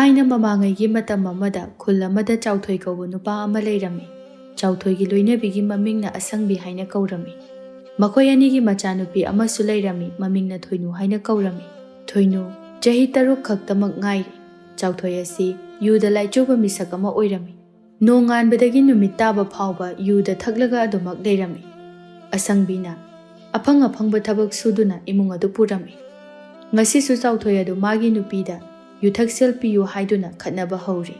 ꯊꯥꯏꯅ ꯃꯃꯥꯡꯉꯩꯒꯤ ꯃꯇꯝ ꯑꯃꯗ ꯈꯨꯜ ꯑꯃꯗ ꯆꯥꯎꯊꯣꯏ ꯀꯧꯕ ꯅꯨꯄꯥ ꯑꯃ ꯂꯩꯔꯝꯃꯤ꯫ ꯆꯥꯎꯊꯣꯏꯒꯤ ꯂꯣꯏꯅꯕꯤꯒꯤ ꯃꯃꯤꯡꯅ ꯑꯁꯪꯕꯤ ꯍꯥꯏꯅ ꯀꯧꯔꯝꯃꯤ꯫ ꯃꯈꯣꯏ ꯑꯅꯤꯒꯤ ꯃꯆꯥꯅꯨꯄꯤ ꯑꯃꯁꯨ ꯂꯩꯔꯝꯃꯤ, ꯃꯃꯤꯡꯅ ꯊꯣꯏꯅꯨ ꯍꯥꯏꯅ ꯀꯧꯔꯝꯃꯤ꯫ ꯊꯣꯏꯅꯨ ꯆꯍꯤ 3 ꯈꯛꯇꯃꯛ ꯉꯥꯏꯔꯤ꯫ ꯆꯥꯎꯊꯣꯏ ꯑꯁꯤ ꯌꯨꯗ ꯂꯥꯏꯆꯨꯕ ꯃꯤꯁꯛ ꯑꯃ ꯑꯣꯏꯔꯝꯃꯤ꯫ ꯅꯣꯡꯉꯥꯟꯕꯗꯒꯤ ꯅꯨꯃꯤꯠ ꯇꯥꯕ ꯐꯥꯎꯕ ꯌꯨꯗ ꯊꯛꯂꯒ ꯑꯗꯨꯃꯛ ꯂꯩꯔꯝꯃꯤ꯫ ꯑꯁꯪꯕꯤꯅ ꯑꯐꯪ ꯑꯐꯪꯕ ꯊꯕꯛ ꯁꯨꯗꯨꯅ ꯏꯃꯨꯡ ꯑꯗꯨ ꯄꯨꯔꯝꯃꯤ꯫ ꯉꯁꯤꯁꯨ ꯆꯥꯎꯊꯣꯏ ꯑꯗꯨ ꯃꯥꯒꯤ ꯅꯨꯄꯤꯗ ꯌꯨꯊꯛꯁꯦꯜ ꯄꯤꯌꯨ ꯍꯥꯏꯗꯨꯅ ꯈꯠꯅꯕ ꯍꯧꯔꯤ꯫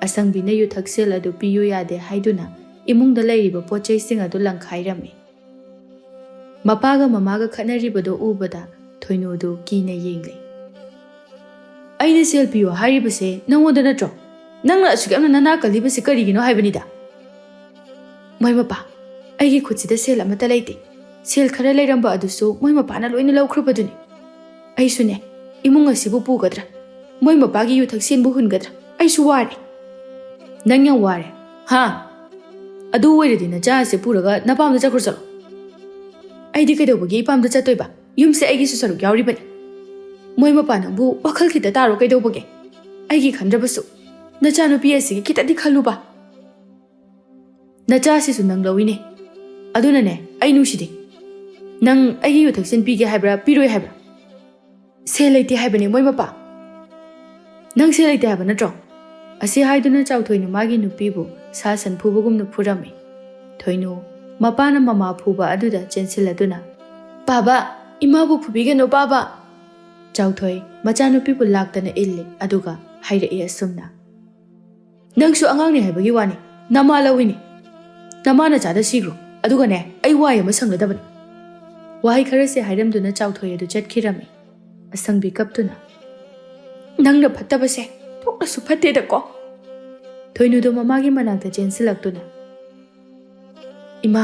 ꯑꯁꯪꯕꯤꯅ ꯌꯨꯊꯛꯁꯦꯜ ꯑꯗꯨ ꯄꯤꯌꯨ ꯌꯥꯗꯦ ꯍꯥꯏꯗꯨꯅ ꯏꯃꯨꯡꯗ ꯂꯩꯔꯤꯕ ꯄꯣꯠꯆꯩꯁꯤꯡ ꯑꯗꯨ ꯂꯪꯈꯥꯏꯔꯝꯃꯤ꯫ ꯃꯄꯥꯒ ꯃꯃꯥꯒ ꯈꯠꯅꯔꯤꯕꯗꯨ ꯎꯕꯗ ꯊꯣꯏꯅꯨꯗꯨ ꯀꯤꯅ ꯌꯦꯡꯂꯤ꯫ "ꯑꯩꯅ ꯁꯦꯜ ꯄꯤꯌꯨ ꯍꯥꯏꯔꯤꯕꯁꯦ ꯅꯪꯉꯣꯟꯗ ꯅꯠꯇ꯭ꯔꯣ? ꯅꯪꯅ ꯑꯁꯨꯛ ꯌꯥꯝꯅ ꯅꯅꯥ ꯀꯜꯂꯤꯕꯁꯤ ꯀꯔꯤꯒꯤꯅꯣ ꯍꯥꯏꯕꯅꯤꯗ?" "ꯃꯣꯏ ꯃꯄꯥ, ꯑꯩꯒꯤ ꯈꯨꯠꯁꯤꯗ ꯁꯦꯜ ꯑꯃꯠꯇ ꯂꯩꯇꯦ꯫ ꯁꯦꯜ ꯈꯔ ꯂꯩꯔꯝꯕ ꯑꯗꯨꯁꯨ ꯃꯣꯏ ꯃꯄꯥꯅ ꯂꯣꯏꯅ ꯂꯧꯈ꯭ꯔꯕꯗꯨꯅꯤ꯫ ꯑꯩꯁꯨꯅꯦ, ꯏꯃꯨꯡ ꯑꯁꯤꯕꯨ ꯄꯨꯒꯗ꯭ꯔꯥ? ꯃꯣꯏ ꯃꯄꯥꯒꯤ ꯌꯨꯊꯛꯁꯦꯜꯕꯨ ꯍꯨꯟꯒꯗ꯭ꯔꯥ? ꯑꯩꯁꯨ ꯋꯥꯔꯦ." "ꯅꯪ ꯌꯥꯝ ꯋꯥꯔꯦ? ꯍꯥ? ꯑꯗꯨ ꯑꯣꯏꯔꯗꯤ ꯅꯆꯥ ꯑꯁꯤ ꯄꯨꯔꯒ ꯅꯄꯥꯝꯗ ꯆꯠꯈ꯭ꯔꯣ ꯆꯠꯂꯣ." "ꯑꯩꯗꯤ ꯀꯩꯗꯧꯕꯒꯤ ꯏꯄꯥꯝꯗ ꯆꯠꯇꯣꯏꯕ? ꯌꯨꯝꯁꯦ ꯑꯩꯒꯤꯁꯨ ꯁꯔꯨꯛ ꯌꯥꯎꯔꯤꯕꯅꯤ꯫ ꯃꯣꯏ ꯃꯄꯥ ꯅꯪꯕꯨ ꯋꯥꯈꯜ ꯈꯤꯇ ꯇꯥꯔꯣ ꯀꯩꯗꯧꯕꯒꯦ? ꯑꯩꯒꯤ ꯈꯟꯗ꯭ꯔꯕꯁꯨ ꯅꯆꯥꯅꯨꯄꯤ ꯑꯁꯤꯒꯤ ꯈꯤꯇꯗꯤ ꯈꯜꯂꯨꯕ꯫ ꯅꯆꯥ ꯑꯁꯤꯁꯨ ꯅꯪ ꯂꯧꯏꯅꯦ, ꯑꯗꯨꯅꯅꯦ ꯑꯩ ꯅꯨꯡꯁꯤꯗꯦ꯫ ꯅꯪ ꯑꯩꯒꯤ ꯌꯨꯊꯛꯁꯦꯜ ꯄꯤꯒꯦ ꯍꯥꯏꯕ꯭ꯔꯥ ꯄꯤꯔꯣꯏ ꯍꯥꯏꯕ꯭ꯔꯥ?" "ꯁꯦꯜ ꯂꯩꯇꯦ ꯍꯥꯏꯕꯅꯦ ꯃꯣꯏ ꯃꯄꯥ." "ꯅꯪ ꯁꯦꯜ ꯂꯩꯇꯦ ꯍꯥꯏꯕ ꯅꯠꯇ꯭ꯔꯣ?" ꯑꯁꯤ ꯍꯥꯏꯗꯨꯅ ꯆꯥꯎꯊꯣꯏꯅ ꯃꯥꯒꯤ ꯅꯨꯄꯤꯕꯨ ꯁꯥ ꯁꯟ ꯐꯨꯕꯒꯨꯝꯅ ꯐꯨꯔꯝꯃꯤ꯫ ꯊꯣꯏꯅꯨ ꯃꯄꯥꯅ ꯃꯃꯥ ꯐꯨꯕ ꯑꯗꯨꯗ ꯆꯦꯟꯁꯤꯜꯂꯗꯨꯅ, "ꯄꯥꯕ, ꯏꯃꯥꯕꯨ ꯐꯨꯕꯤꯒꯅꯨ ꯄꯥꯕ." ꯆꯥꯎꯊꯣꯏ ꯃꯆꯥꯅꯨꯄꯤꯕꯨ ꯂꯥꯛꯇꯅ ꯏꯜꯂꯤ, ꯑꯗꯨꯒ ꯍꯥꯏꯔꯛꯏ ꯑꯁꯨꯝꯅ, "ꯅꯪꯁꯨ ꯑꯉꯥꯡꯅꯤ ꯍꯥꯏꯕꯒꯤ ꯋꯥꯅꯤ, ꯅꯃꯥ ꯂꯧꯏꯅꯤ꯫ ꯅꯃꯥ ꯅꯆꯥꯗ ꯁꯤꯈ꯭ꯔꯣ, ꯑꯗꯨꯒꯅꯦ ꯑꯩ ꯋꯥꯏ ꯑꯃ ꯁꯪꯒꯗꯕꯅꯤ." ꯋꯥꯍꯩ ꯈꯔꯁꯦ ꯍꯥꯏꯔꯝꯗꯨꯅ ꯆꯥꯎꯊꯣꯏ ꯑꯗꯨ ꯆꯠꯈꯤꯔꯝꯃꯤ꯫ ꯑꯁꯪꯕꯤ ꯀꯞꯇꯨꯅ, "ꯅꯪꯅ ꯐꯠꯇꯕꯁꯦ ꯊꯣꯛꯅꯁꯨ ꯐꯠꯇꯦꯗꯀꯣ." ꯊꯣꯏꯅꯨꯗꯨ ꯃꯃꯥꯒꯤ ꯃꯅꯥꯛꯇ ꯆꯦꯟꯁꯤꯜꯂꯛꯇꯨꯅ, "ꯏꯃꯥ,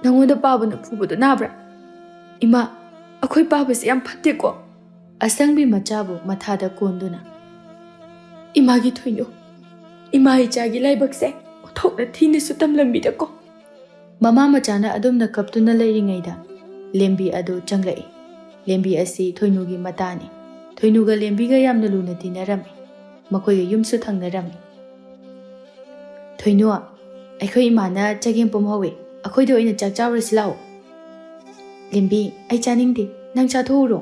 ꯅꯪꯉꯣꯟꯗ ꯄꯥꯕꯅ ꯐꯨꯕꯗꯨ ꯅꯥꯕ꯭ꯔꯥ? ꯏꯃꯥ, ꯑꯩꯈꯣꯏ ꯄꯥꯕꯁꯦ ꯌꯥꯝ ꯐꯠꯇꯦꯀꯣ." ꯑꯁꯪꯕꯤ ꯃꯆꯥꯕꯨ ꯃꯊꯥꯗ ꯀꯣꯟꯗꯨꯅ, "ꯏꯃꯥꯒꯤ ꯊꯣꯏꯅꯨ, ꯏꯃꯥ ꯏꯆꯥꯒꯤ ꯂꯥꯏꯕꯛꯁꯦ ꯑꯣꯟꯊꯣꯛꯅ ꯊꯤꯅꯁꯨ ꯇꯝꯂꯝꯕꯤꯗꯀꯣ." ꯃꯃꯥ ꯃꯆꯥꯅ ꯑꯗꯨꯝꯅ ꯀꯞꯇꯨꯅ ꯂꯩꯔꯤꯉꯩꯗ ꯂꯦꯝꯕꯤ ꯑꯗꯨ ꯆꯪꯂꯛꯏ꯫ ꯂꯦꯝꯕꯤ ꯑꯁꯤ ꯊꯣꯏꯅꯨꯒꯤ ꯃꯇꯥꯅꯤ꯫ ꯊꯣꯏꯅꯨꯒ ꯂꯦꯝꯕꯤꯒ ꯌꯥꯝꯅ ꯂꯨꯅ ꯇꯤꯟꯅꯔꯝꯃꯤ꯫ ꯃꯈꯣꯏꯒ ꯌꯨꯝꯁꯨ ꯊꯪꯅꯔꯝꯃꯤ꯫ "ꯊꯣꯏꯅꯨ, ꯑꯩꯈꯣꯏ ꯏꯃꯥꯅ ꯆꯒꯦꯝ ꯄꯣꯝꯍꯧꯋꯤ, ꯑꯩꯈꯣꯏꯗ ꯑꯣꯏꯅ ꯆꯥꯛ ꯆꯥꯎꯔꯁꯤ ꯂꯥꯛꯑꯣ." "ꯂꯦꯝꯕꯤ, ꯑꯩ ꯆꯥꯅꯤꯡꯗꯦ, ꯅꯪ ꯆꯥꯊꯣꯛꯎꯔꯣ."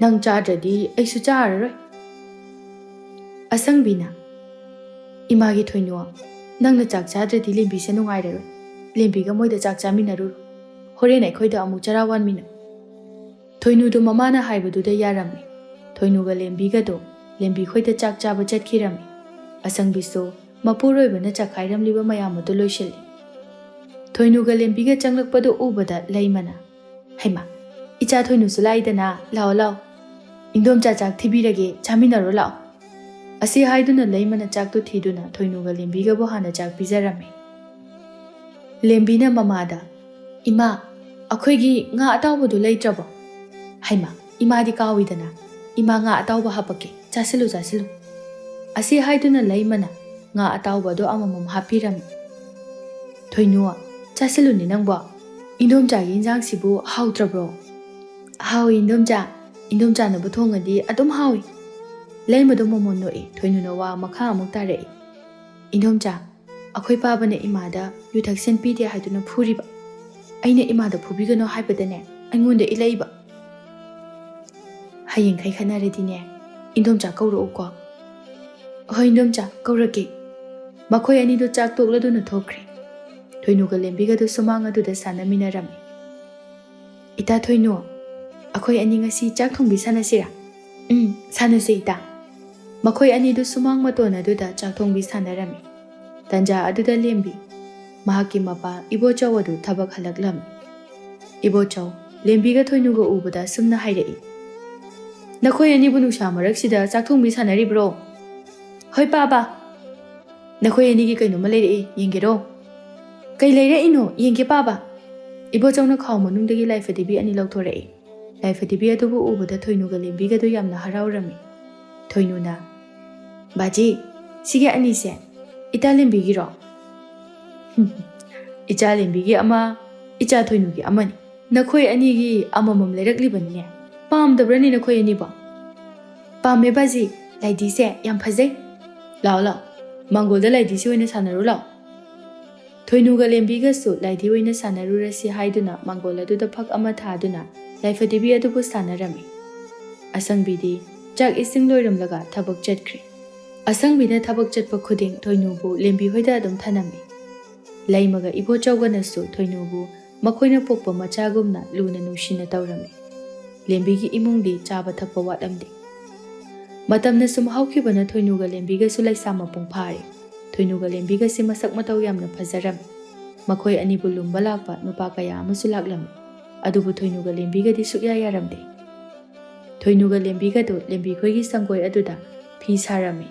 "ꯅꯪ ꯆꯥꯗ꯭ꯔꯗꯤ ꯑꯩꯁꯨ ꯆꯥꯔꯔꯣꯏ." ꯑꯁꯪꯕꯤꯅ, "ꯏꯃꯥꯒꯤ ꯊꯣꯏꯅꯨ, ꯅꯪꯅ ꯆꯥꯛ ꯆꯥꯗ꯭ꯔꯗꯤ ꯂꯦꯝꯕꯤꯁꯦ ꯅꯨꯡꯉꯥꯏꯔꯔꯣই. ꯂꯦꯝꯕꯤꯒ ꯃꯣꯏꯗ ꯆꯥꯛ ꯆꯥꯃꯤꯟꯅꯔꯨꯔꯣ. ꯍꯣꯔꯦꯟ ꯑꯩꯈꯣꯏꯗ ꯑꯃꯨꯛ ꯆꯔꯥ ꯋꯥꯟꯃꯤꯟꯅꯧ." ꯊꯣꯏꯅꯨꯗꯨ ꯃꯃꯥꯅ ꯍꯥꯏꯕꯗꯨꯗ ꯌꯥꯔꯝꯃꯤ꯫ ꯊꯣꯏꯅꯨꯒ ꯂꯦꯝꯕꯤꯒꯗꯣ ꯂꯦꯝꯕꯤ ꯈꯣꯏꯗ ꯆꯥꯛ ꯆꯥꯕ ꯆꯠꯈꯤꯔꯝꯃꯤ꯫ ꯑꯁꯪꯕꯤꯁꯨ ꯃꯄꯨꯔꯣꯏꯕꯅ ꯆꯈꯥꯏꯔꯝꯂꯤꯕ ꯃꯌꯥꯝ ꯑꯗꯨ ꯂꯣꯏꯁꯤꯜꯂꯤ꯫ ꯊꯣꯏꯅꯨꯒ ꯂꯦꯝꯕꯤꯒ ꯆꯪꯂꯛꯄꯗꯨ ꯎꯕꯗ ꯂꯩꯃꯅ, "ꯍꯩꯃꯥ, ꯏꯆꯥ ꯊꯣꯏꯅꯨꯁꯨ ꯂꯥꯛꯏꯗꯅ, ꯂꯥꯛꯑꯣ ꯂꯥꯛꯑꯣ. ꯏꯟꯗꯣꯝꯆꯥ ꯆꯥꯛ ꯊꯤꯕꯤꯔꯒꯦ, ꯆꯥꯃꯤꯟꯅꯔꯣ ꯂꯥꯛꯑꯣ." ꯑꯁꯤ ꯍꯥꯏꯗꯨꯅ ꯂꯩꯃꯅ ꯆꯥꯛꯇꯨ ꯊꯤꯗꯨꯅ ꯊꯣꯏꯅꯨꯒ ꯂꯦꯝꯕꯤꯒꯕꯨ ꯍꯥꯟꯅ ꯆꯥꯛ ꯄꯤꯖꯔꯝꯃꯤ꯫ ꯂꯦꯝꯕꯤꯅ ꯃꯃꯥꯗ, "ꯏꯃꯥ, ꯑꯩꯈꯣꯏꯒꯤ ꯉꯥ ꯑꯇꯥꯎꯕꯗꯨ ꯂꯩꯇ꯭ꯔꯕꯣ?" "ꯍꯩꯃꯥ, ꯏꯃꯥꯗꯤ ꯀꯥꯎꯏꯗꯅ. ꯏꯃꯥ ꯉꯥ ꯑꯇꯥꯎꯕ ꯍꯥꯞꯄꯛꯀꯦ, ꯆꯥꯁꯤꯜꯂꯨ ꯆꯥꯁꯤꯜꯂꯨ." ꯑꯁꯤ ꯍꯥꯏꯗꯨꯅ ꯂꯩꯃꯅ ꯉꯥ ꯑꯇꯥꯎꯕꯗꯨ ꯑꯃꯃꯝ ꯍꯥꯞꯄꯤꯔꯝꯃꯤ꯫ "ꯊꯣꯏꯅꯨ, ꯆꯥꯁꯤꯜꯂꯨꯅꯦ ꯅꯪꯕꯣ. ꯏꯟꯗꯣꯝꯆꯥꯒꯤ ꯏꯟꯖꯥꯡꯁꯤꯕꯨ ꯍꯥꯎꯇ꯭ꯔꯕ꯭ꯔꯣ?" "ꯍꯥꯎꯏ ꯏꯟꯗꯣꯝꯆꯥ. ꯏꯟꯗꯣꯝꯆꯥꯅꯕꯨ ꯊꯣꯡꯉꯗꯤ ꯑꯗꯨꯝ ꯍꯥꯎꯏ." ꯂꯩꯃꯗꯨ ꯃꯃꯣꯟ ꯅꯣꯛꯏ꯫ ꯊꯣꯏꯅꯨꯅ ꯋꯥ ꯃꯈꯥ ꯑꯃꯨꯛ ꯇꯥꯔꯛꯏ, "ꯏꯟꯗꯣꯝꯆꯥ, ꯑꯩꯈꯣꯏ ꯄꯥꯕꯅ ꯏꯃꯥꯗ ꯌꯨꯊꯛꯁꯦꯜ ꯄꯤꯗꯦ ꯍꯥꯏꯗꯨꯅ ꯐꯨꯔꯤꯕ. ꯑꯩꯅ ꯏꯃꯥꯗ ꯐꯨꯕꯤꯒꯅꯣ ꯍꯥꯏꯕꯗꯅꯦ ꯑꯩꯉꯣꯟꯗ ꯏꯜꯂꯛꯏꯕ. ꯍꯌꯦꯡꯈꯩ ꯈꯠꯅꯔꯗꯤꯅꯦ ꯏꯟꯗꯣꯝꯆꯥ ꯀꯧꯔꯛꯎꯀꯣ." "ꯍꯣꯏ ꯏꯟꯗꯣꯝꯆꯥ, ꯀꯧꯔꯛꯀꯦ." ꯃꯈꯣꯏ ꯑꯅꯤꯗꯨ ꯆꯥꯛ ꯇꯣꯛꯂꯗꯨꯅ ꯊꯣꯛꯈ꯭ꯔꯦ꯫ ꯊꯣꯏꯅꯨꯒ ꯂꯦꯝꯕꯤꯒꯗꯨ ꯁꯨꯃꯥꯡ ꯑꯗꯨꯗ ꯁꯥꯟꯅꯃꯤꯟꯅꯔꯝꯃꯤ꯫ "ꯏꯇꯥ ꯊꯣꯏꯅꯨ, ꯑꯩꯈꯣꯏ ꯑꯅꯤ ꯉꯁꯤ ꯆꯥꯛ ꯊꯣꯡꯕꯤ ꯁꯥꯟꯅꯁꯤꯔꯥ?" "ꯁꯥꯟꯅꯁꯦ ꯏꯇꯥ." ꯃꯈꯣꯏ ꯑꯅꯤꯗꯨ ꯁꯨꯃꯥꯡ ꯃꯇꯣꯟ ꯑꯗꯨꯗ ꯆꯥꯛ ꯊꯣꯡꯕꯤ ꯁꯥꯟꯅꯔꯝꯃꯤ꯫ ꯇꯟꯖꯥ ꯑꯗꯨꯗ ꯂꯦꯝꯕꯤ, ꯃꯍꯥꯛꯀꯤ ꯃꯄꯥ ꯏꯕꯣꯆꯧ ꯑꯗꯨ ꯊꯕꯛ ꯍꯜꯂꯛꯂꯝꯃꯤ꯫ ꯏꯕꯣꯆꯧ ꯂꯦꯝꯕꯤꯒ ꯊꯣꯏꯅꯨꯒ ꯎꯕꯗ ꯑꯁꯨꯝꯅ ꯍꯥꯏꯔꯛꯏ, "ꯅꯈꯣꯏ ꯑꯅꯤꯕꯨ ꯅꯨꯡꯁꯥ ꯃꯔꯛꯁꯤꯗ ꯆꯥꯛ ꯊꯣꯡꯕꯤ ꯁꯥꯟꯅꯔꯤꯕ꯭ꯔꯣ?" "ꯍꯣꯏ ꯄꯥꯕ." "ꯅꯈꯣꯏ ꯑꯅꯤꯒꯤ ꯀꯩꯅꯣꯝꯃ ꯂꯩꯔꯛꯏ, ꯌꯦꯡꯒꯦꯔꯣ?" "ꯀꯩ ꯂꯩꯔꯛꯏꯅꯣ? ꯌꯦꯡꯒꯦ ꯄꯥꯕ." ꯏꯕꯣꯆꯧꯅ ꯈꯥꯎ ꯃꯅꯨꯡꯗꯒꯤ ꯂꯥꯏꯐꯗꯤꯕꯤ 2 ꯂꯧꯊꯣꯔꯛꯏ꯫ ꯂꯥꯏꯐꯗꯤꯕꯤ ꯑꯗꯨꯕꯨ ꯎꯕꯗ ꯊꯣꯏꯅꯨꯒ ꯂꯦꯝꯕꯤꯒꯗꯨ ꯌꯥꯝꯅ ꯍꯔꯥꯎꯔꯝꯃꯤ꯫ ꯊꯣꯏꯅꯨꯅ, "ꯕꯥꯖꯤ, ꯁꯤꯒꯤ 2ꯁꯦ ꯏꯇꯥ ꯂꯦꯝꯕꯤꯒꯤꯔꯣ?" "ꯏꯆꯥ ꯂꯦꯝꯕꯤꯒꯤ ꯑꯃ, ꯏꯆꯥ ꯊꯣꯏꯅꯨꯒꯤ ꯑꯃꯅꯤ. ꯅꯈꯣꯏ ꯑꯅꯤꯒꯤ ꯑꯃꯃꯝ ꯂꯩꯔꯛꯂꯤꯕꯅꯤꯅꯦ꯫ ꯄꯥꯝꯗꯕ꯭ꯔꯅꯤ ꯅꯈꯣꯏ ꯑꯅꯤꯕꯣ?" "ꯄꯥꯝꯃꯦ ꯕꯥꯖꯤ, ꯂꯥꯏꯙꯤꯁꯦ ꯌꯥꯝ ꯐꯖꯩ ꯂꯥꯛꯑꯣ ꯂꯥꯛꯑꯣ ꯃꯥꯡꯒꯣꯜꯗ ꯂꯥꯏꯙꯤꯁꯤ ꯑꯣꯏꯅ ꯁꯥꯟꯅꯔꯨ ꯂꯥꯛꯑꯣ ꯊꯣꯏꯅꯨꯒ ꯂꯦꯝꯕꯤꯒꯁꯨ ꯂꯥꯏꯙꯤ ꯑꯣꯏꯅ ꯁꯥꯟꯅꯔꯨꯔꯁꯤ ꯍꯥꯏꯗꯨꯅ ꯃꯥꯡꯒꯣꯜ ꯑꯗꯨꯗ ꯐꯛ ꯑꯃ ꯊꯥꯗꯨꯅ ꯂꯥꯏꯐꯗꯤꯕꯤ ꯑꯗꯨꯕꯨ ꯁꯥꯟꯅꯔꯝꯃꯤ ꯑꯁꯪꯕꯤꯗꯤ ꯆꯥꯛ ꯏꯁꯤꯡ ꯂꯣꯏꯔꯝꯂꯒ ꯊꯕꯛ ꯆꯠꯈ꯭ꯔꯦ ꯑꯁꯪꯕꯤꯅ ꯊꯕꯛ ꯆꯠꯄ ꯈꯨꯗꯤꯡ ꯊꯣꯏꯅꯨꯕꯨ ꯂꯦꯝꯕꯤ ꯍꯣꯏꯗ ꯑꯗꯨꯝ ꯊꯅꯝꯃꯤ ꯂꯩꯃꯒ ꯏꯕꯣꯆꯧꯒꯅꯁꯨ ꯊꯣꯏꯅꯨꯕꯨ ꯃꯈꯣꯏꯅ ꯄꯣꯛꯄ ꯃꯆꯥꯒꯨꯝꯅ ꯂꯨꯅ ꯅꯨꯡꯁꯤꯅ ꯇꯧꯔꯝꯃꯤ ꯂꯦꯝꯕꯤꯒꯤ ꯏꯃꯨꯡꯗꯤ ꯆꯥꯕ ꯊꯛꯄ ꯋꯥꯠꯂꯝꯗꯦ ꯃꯇꯝꯅ ꯁꯨꯝ ꯍꯧꯈꯤꯕꯅ ꯊꯣꯏꯅꯨꯒ ꯂꯦꯝꯕꯤꯒꯁꯨ ꯂꯩꯁꯥ ꯃꯄꯨꯡ ꯐꯥꯔꯦ ꯊꯣꯏꯅꯨꯒ ꯂꯦꯝꯕꯤꯒꯁꯤ ꯃꯁꯛ ꯃꯇꯧ ꯌꯥꯝꯅ ꯐꯖꯔꯝꯃꯤ ꯃꯈꯣꯏ ꯑꯅꯤꯕꯨ ꯂꯨꯝꯕ ꯂꯥꯛꯄ ꯅꯨꯄꯥ ꯀꯌꯥ ꯑꯃꯁꯨ ꯂꯥꯛꯂꯝꯃꯤ ꯑꯗꯨꯕꯨ ꯊꯣꯏꯅꯨꯒ ꯂꯦꯝꯕꯤꯒꯗꯤ ꯁꯨꯛꯌꯥ ꯌꯥꯔꯝꯗꯦ ꯊꯣꯏꯅꯨꯒ ꯂꯦꯝꯕꯤꯒꯗꯨ ꯂꯦꯝꯕꯤꯈꯣꯏꯒꯤ ꯁꯪꯒꯣꯏ ꯑꯗꯨꯗ ꯐꯤ ꯁꯥꯔꯝꯃꯤ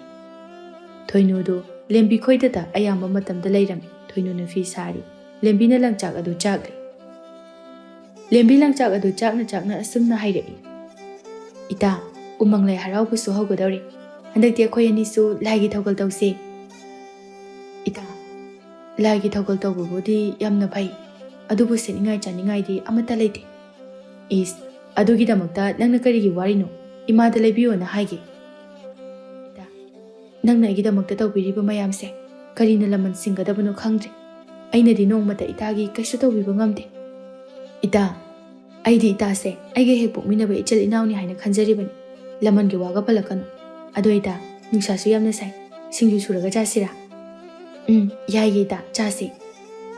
ꯊꯣꯏꯅꯨꯗꯨ ꯂꯦꯝꯕꯤꯈꯣꯏꯗꯇ ꯑꯌꯥꯝꯕ ꯃꯇꯝꯗ ꯂꯩꯔꯝꯃꯤ ꯊꯣꯏꯅꯨꯅ ꯐꯤ ꯁꯥꯔꯤ ꯂꯦꯝꯕꯤꯅ ꯂꯪꯆꯥꯛ ꯑꯗꯨ ꯆꯥꯛꯂꯤ ꯂꯦꯝꯕꯤ ꯂꯪꯆꯥꯛ ꯑꯗꯨ ꯆꯥꯛꯅ ꯆꯥꯛꯅ ꯑꯁꯨꯝꯅ ꯍꯥꯏꯔꯛꯏ ꯏꯇꯥ ꯎꯃꯪ ꯂꯥꯏ ꯍꯔꯥꯎꯕꯁꯨ ꯍꯧꯒꯗꯧꯔꯤ ꯍꯟꯗꯛꯇꯤ ꯑꯩꯈꯣꯏ ꯑꯅꯤꯁꯨ ꯂꯥꯏꯒꯤ ꯊꯧꯒꯜ ꯇꯧꯁꯤ ꯏꯇꯥ ꯂꯥꯏꯒꯤ ꯊꯧꯒꯜ ꯇꯧꯕꯕꯨꯗꯤ ꯌꯥꯝꯅ ꯐꯩ ꯑꯗꯨꯕꯨ ꯁꯦꯠꯅꯤꯡꯉꯥꯏ ꯆꯥꯅꯤꯡꯉꯥꯏꯗꯤ ꯑꯃꯠꯇ ꯂꯩꯇꯦ ꯏꯁ ꯑꯗꯨꯒꯤꯗꯃꯛꯇ ꯅꯪꯅ ꯀꯔꯤꯒꯤ ꯋꯥꯔꯤꯅꯣ ꯏꯃꯥꯗ ꯂꯩꯕꯤꯌꯣꯅ ꯍꯥꯏꯒꯦ ꯏꯇꯥ ꯅꯪꯅ ꯑꯩꯒꯤꯗꯃꯛꯇ ꯇꯧꯕꯤꯔꯤꯕ ꯃꯌꯥꯝꯁꯦ ꯀꯔꯤꯅ ꯂꯃꯟ ꯁꯤꯡꯒꯗꯕꯅꯣ ꯈꯪꯗ꯭ꯔꯦ ꯑꯩꯅꯗꯤ ꯅꯣꯡꯃꯇ ꯏꯇꯥꯒꯤ ꯀꯩꯁꯨ ꯇꯧꯕꯤꯕ ꯉꯝꯗꯦ ꯏꯇꯥ ꯑꯩꯗꯤ ꯏꯇꯥꯁꯦ ꯑꯩꯒ ꯍꯦꯛ ꯄꯣꯛꯃꯤꯟꯅꯕ ꯏꯆꯤꯜ ꯏꯅꯥꯎꯅꯤ ꯍꯥꯏꯅ ꯈꯟꯖꯔꯤꯕꯅꯤ ꯂꯃꯟꯒꯤ ꯋꯥꯒ ꯄꯜꯂꯛꯀꯅꯨ ꯑꯗꯣ ꯏꯇꯥ ꯅꯨꯡꯁꯥꯁꯨ ꯌꯥꯝꯅ ꯁꯥꯏ ꯁꯤꯡꯖꯨ ꯁꯨꯔꯒ ꯆꯥꯁꯤꯔꯥ ꯌꯥꯏꯌꯦ ꯏꯇꯥ ꯆꯥꯁꯤ